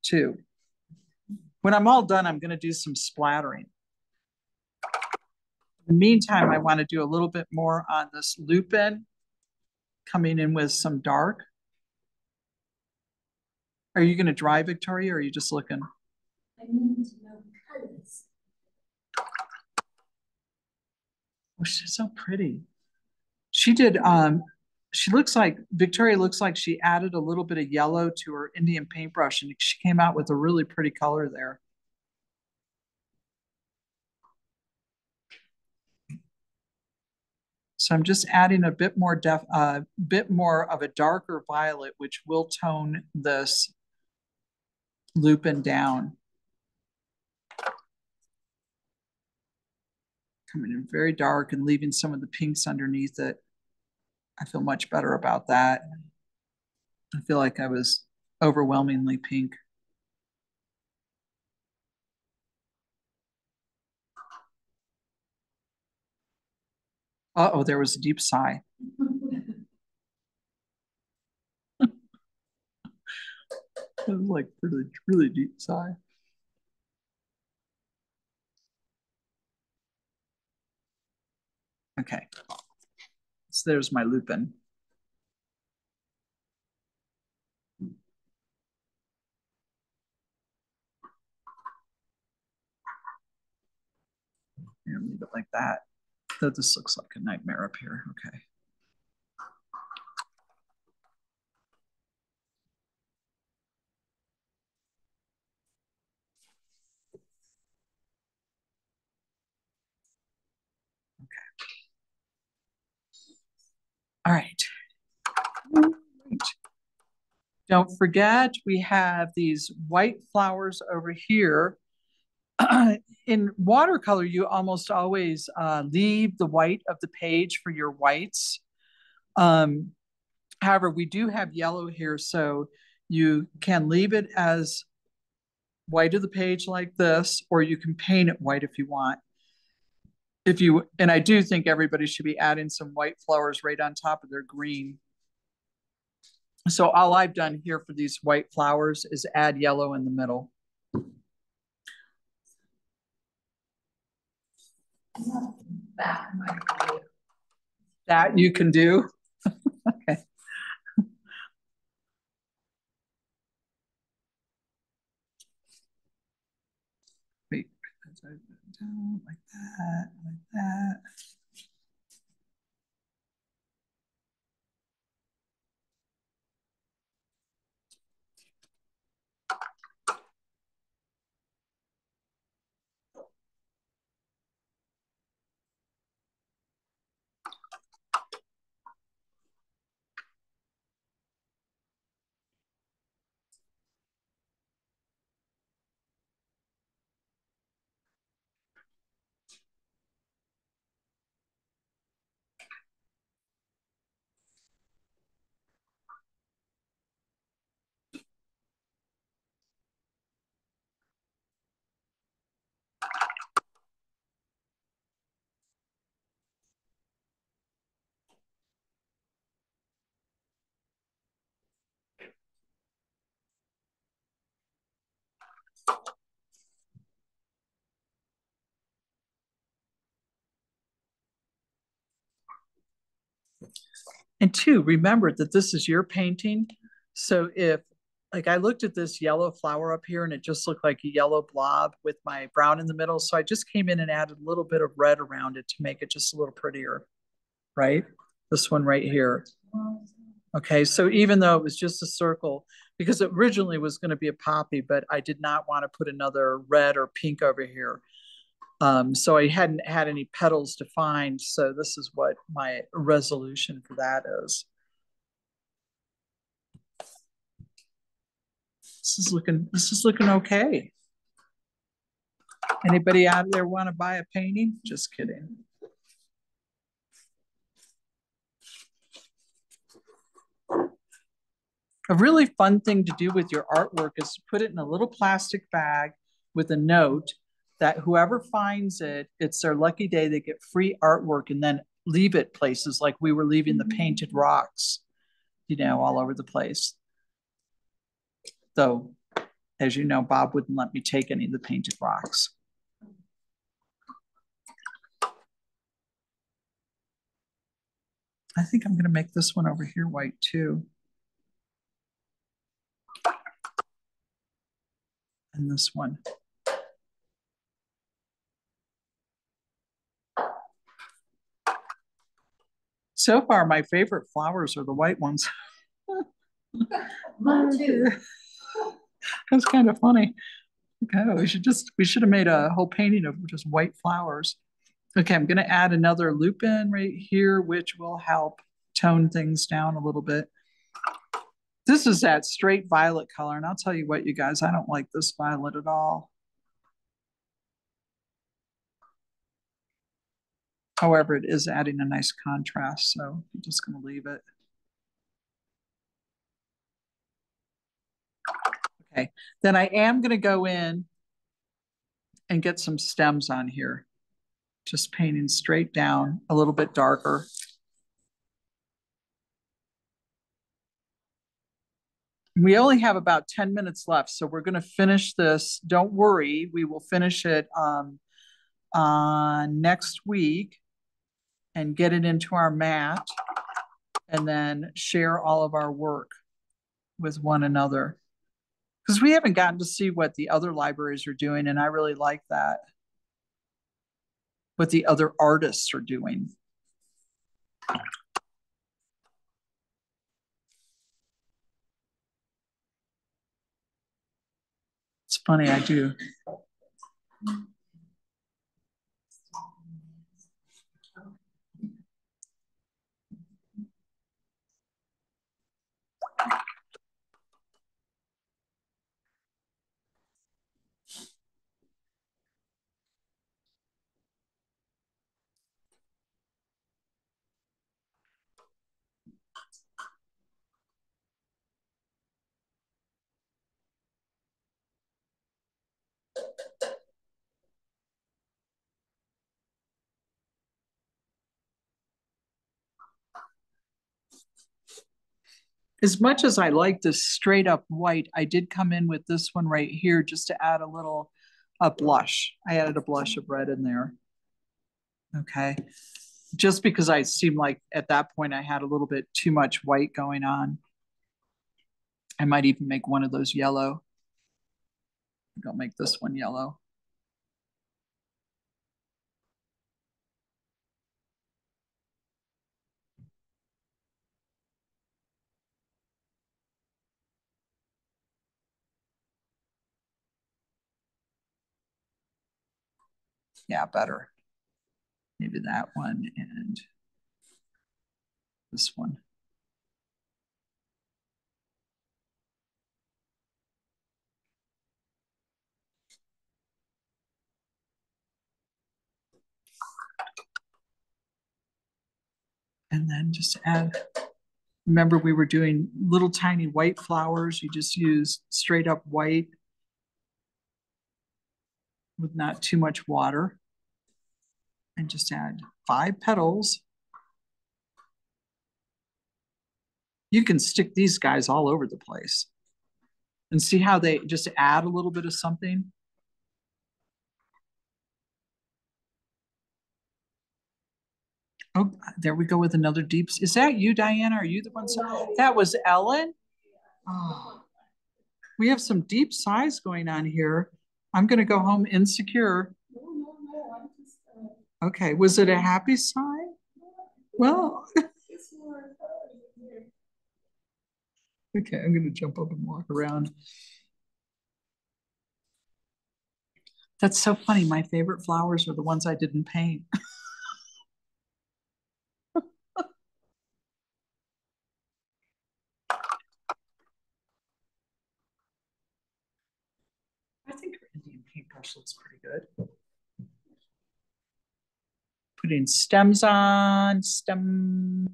too. When I'm all done, I'm gonna do some splattering. In the meantime, I wanna do a little bit more on this lupin, coming in with some dark. Are you gonna dry, Victoria, or are you just looking? I need to know colors. Oh, she's so pretty. She did, she looks like, Victoria looks like she added a little bit of yellow to her Indian paintbrush and she came out with a really pretty color there. So I'm just adding a bit more bit more of a darker violet, which will tone this lupin down. Coming in very dark and leaving some of the pinks underneath it. I feel much better about that. I feel like I was overwhelmingly pink. Uh-oh, there was a deep sigh. It was like really, really deep sigh. Okay. So there's my lupin. Here, leave it like that. Though this looks like a nightmare up here. Okay. All right. Don't forget, we have these white flowers over here. In watercolor, you almost always leave the white of the page for your whites. However, we do have yellow here, so you can leave it as white of the page like this, or you can paint it white if you want. And I do think everybody should be adding some white flowers right on top of their green. So all I've done here for these white flowers is add yellow in the middle. That you can do. Okay. Wait, like that, like that. And two, remember that this is your painting. So if, like, I looked at this yellow flower up here and it just looked like a yellow blob with my brown in the middle. So I just came in and added a little bit of red around it to make it just a little prettier, right? This one right here. Okay, so even though it was just a circle, because it originally was going to be a poppy, but I did not want to put another red or pink over here. So I hadn't had any petals defined. So this is what my resolution for that is. This is looking okay. Anybody out there want to buy a painting? Just kidding. A really fun thing to do with your artwork is to put it in a little plastic bag with a note that whoever finds it, it's their lucky day, they get free artwork, and then leave it places like we were leaving the painted rocks, you know, all over the place. Though, as you know, Bob wouldn't let me take any of the painted rocks. I think I'm going to make this one over here white too. And this one. So far, my favorite flowers are the white ones. Mine too. That's kind of funny. Okay, we should have made a whole painting of just white flowers. Okay, I'm going to add another lupin right here, which will help tone things down a little bit. This is that straight violet color, and I'll tell you what, you guys, I don't like this violet at all. However, it is adding a nice contrast, so I'm just going to leave it. Okay, then I am going to go in and get some stems on here. Just painting straight down, a little bit darker. We only have about 10 minutes left, so we're going to finish this. Don't worry, we will finish it next week and get it into our mat and then share all of our work with one another. Because we haven't gotten to see what the other libraries are doing, and I really like that. What the other artists are doing. It's funny, I do. As much as I like this straight up white, I did come in with this one right here just to add a blush. I added a blush of red in there. Okay. Just because I seemed like at that point I had a little bit too much white going on. I might even make one of those yellow. I think I'll make this one yellow. Yeah, better. Maybe that one and this one. And then just add, remember we were doing little tiny white flowers. You just use straight up white with not too much water. And just add 5 petals. You can stick these guys all over the place. And see how they just add a little bit of something? Oh, there we go with another deep. Is that you, Diana? Are you the one? That was Ellen. Oh, we have some deep sighs going on here. I'm going to go home insecure. Okay, was it a happy sigh? Well, okay, I'm going to jump up and walk around. That's so funny. My favorite flowers are the ones I didn't paint. I think her Indian paintbrush looks pretty good. Putting stems on, stem.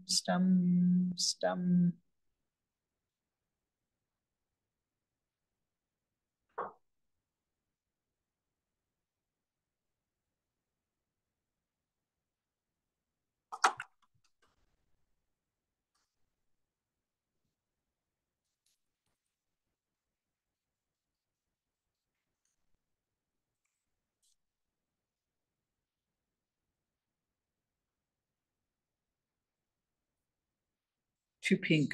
2 pink.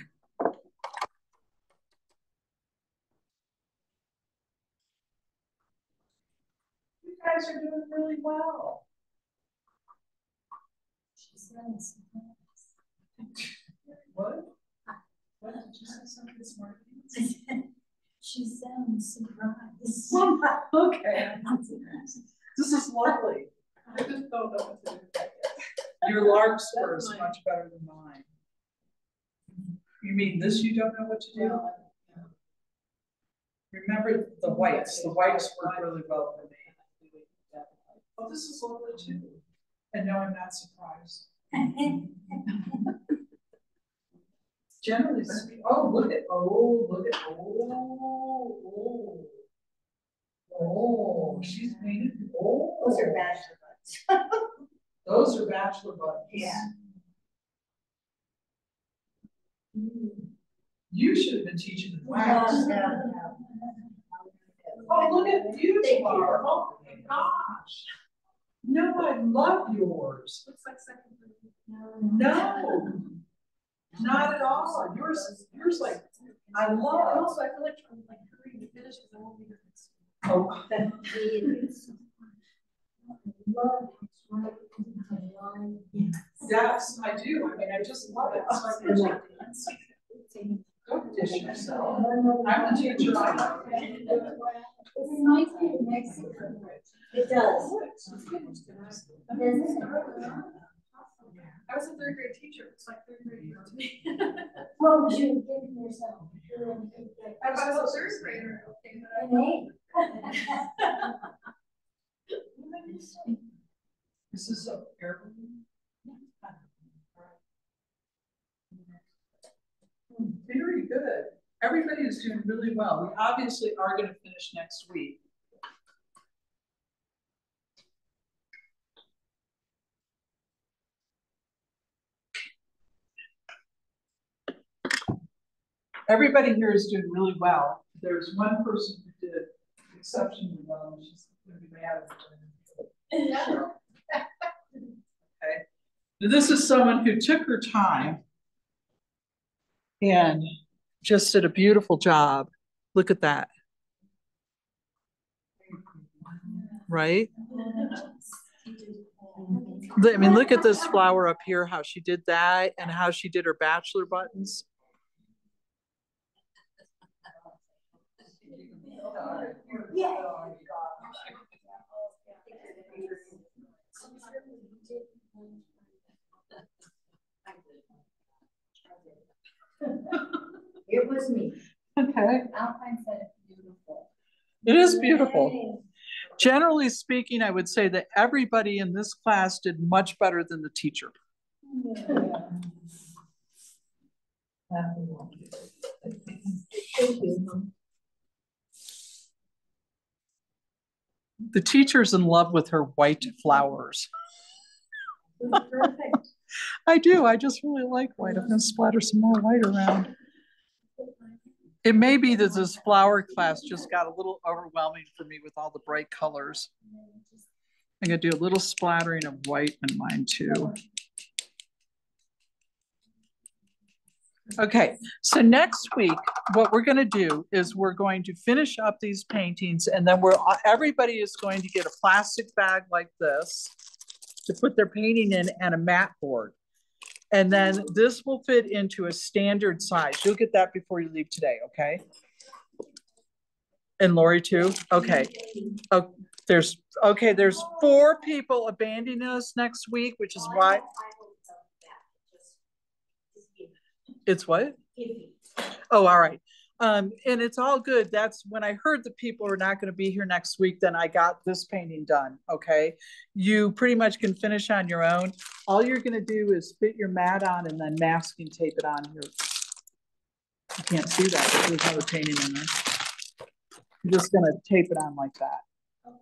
You guys are doing really well. What? What did you say something smart? She sounds surprised. Okay. This is lovely. I just don't know what to do. Your larkspur is much better than mine. You mean this you don't know what to do? Remember the whites. The whites work really well for me. Oh, this is lovely too. And no, I'm not surprised. Generally speaking, look at, she's painted, Those are bachelor buds. Those are bachelor buttons. Yeah. You should have been teaching the wax. No. Oh, look at you, Laura. Oh my gosh. No, I love yours. Looks like second. No, not at all. Yours like, I love. Also, I feel like I'm like hurrying to finish because I won't be here next week. Oh. Yes, I do. I mean, I just love it. It's like, don't dish yourself. I'm the teacher. I know. It's nice to next. It does. I was a third grade teacher. It's like third grade to me. What would you give yourself? I was a third grader. This is a airplane. Very good. Everybody is doing really well. We obviously are going to finish next week. Everybody here is doing really well. There's one person who did exceptionally well, and she's going to be mad at me. Okay. This is someone who took her time and just did a beautiful job. Look at that. Right? I mean, look at this flower up here, how she did that and how she did her bachelor buttons. Yeah. It was me. Okay. Alpine said it's beautiful. It is beautiful. Generally speaking, I would say that everybody in this class did much better than the teacher. The teacher's in love with her white flowers. Perfect. I do. I just really like white. I'm going to splatter some more white around. It may be that this flower class just got a little overwhelming for me with all the bright colors. I'm going to do a little splattering of white in mine too. Okay, so next week, what we're gonna do is we're going to finish up these paintings and then everybody is going to get a plastic bag like this to put their painting in and a mat board. And then this will fit into a standard size. You'll get that before you leave today, okay? And Lori too? Okay. Oh, there's 4 people abandoning us next week, which is why. It's what? Oh, all right. And it's all good. That's when I heard the people are not going to be here next week, then I got this painting done. Okay. You pretty much can finish on your own. All you're going to do is fit your mat on and then masking tape it on here. You can't see that, but there's another painting in there. I'm just going to tape it on like that.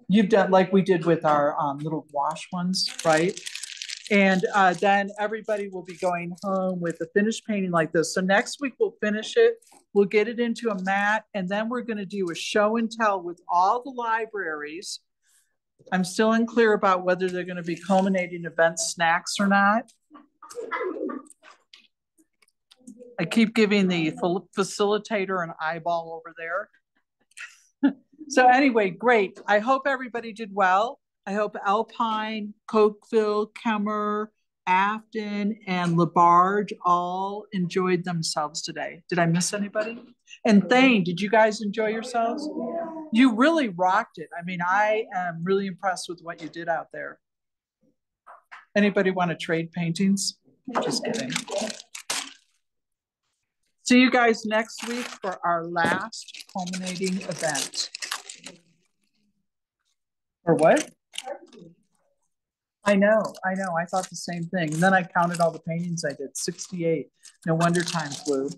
You've done like we did with our little wash ones, right? And then everybody will be going home with a finished painting like this. So next week we'll finish it. We'll get it into a mat, and then we're going to do a show and tell with all the libraries. I'm still unclear about whether they're going to be culminating event snacks or not. I keep giving the facilitator an eyeball over there. So anyway, great. I hope everybody did well. I hope Alpine, Cokeville, Kemmer, Afton, and LaBarge all enjoyed themselves today. Did I miss anybody? And Thane, did you guys enjoy yourselves? You really rocked it. I mean, I am really impressed with what you did out there. Anybody want to trade paintings? Just kidding. See you guys next week for our last culminating event. Or what? I know. I thought the same thing. And then I counted all the paintings I did, 68. No wonder time flew.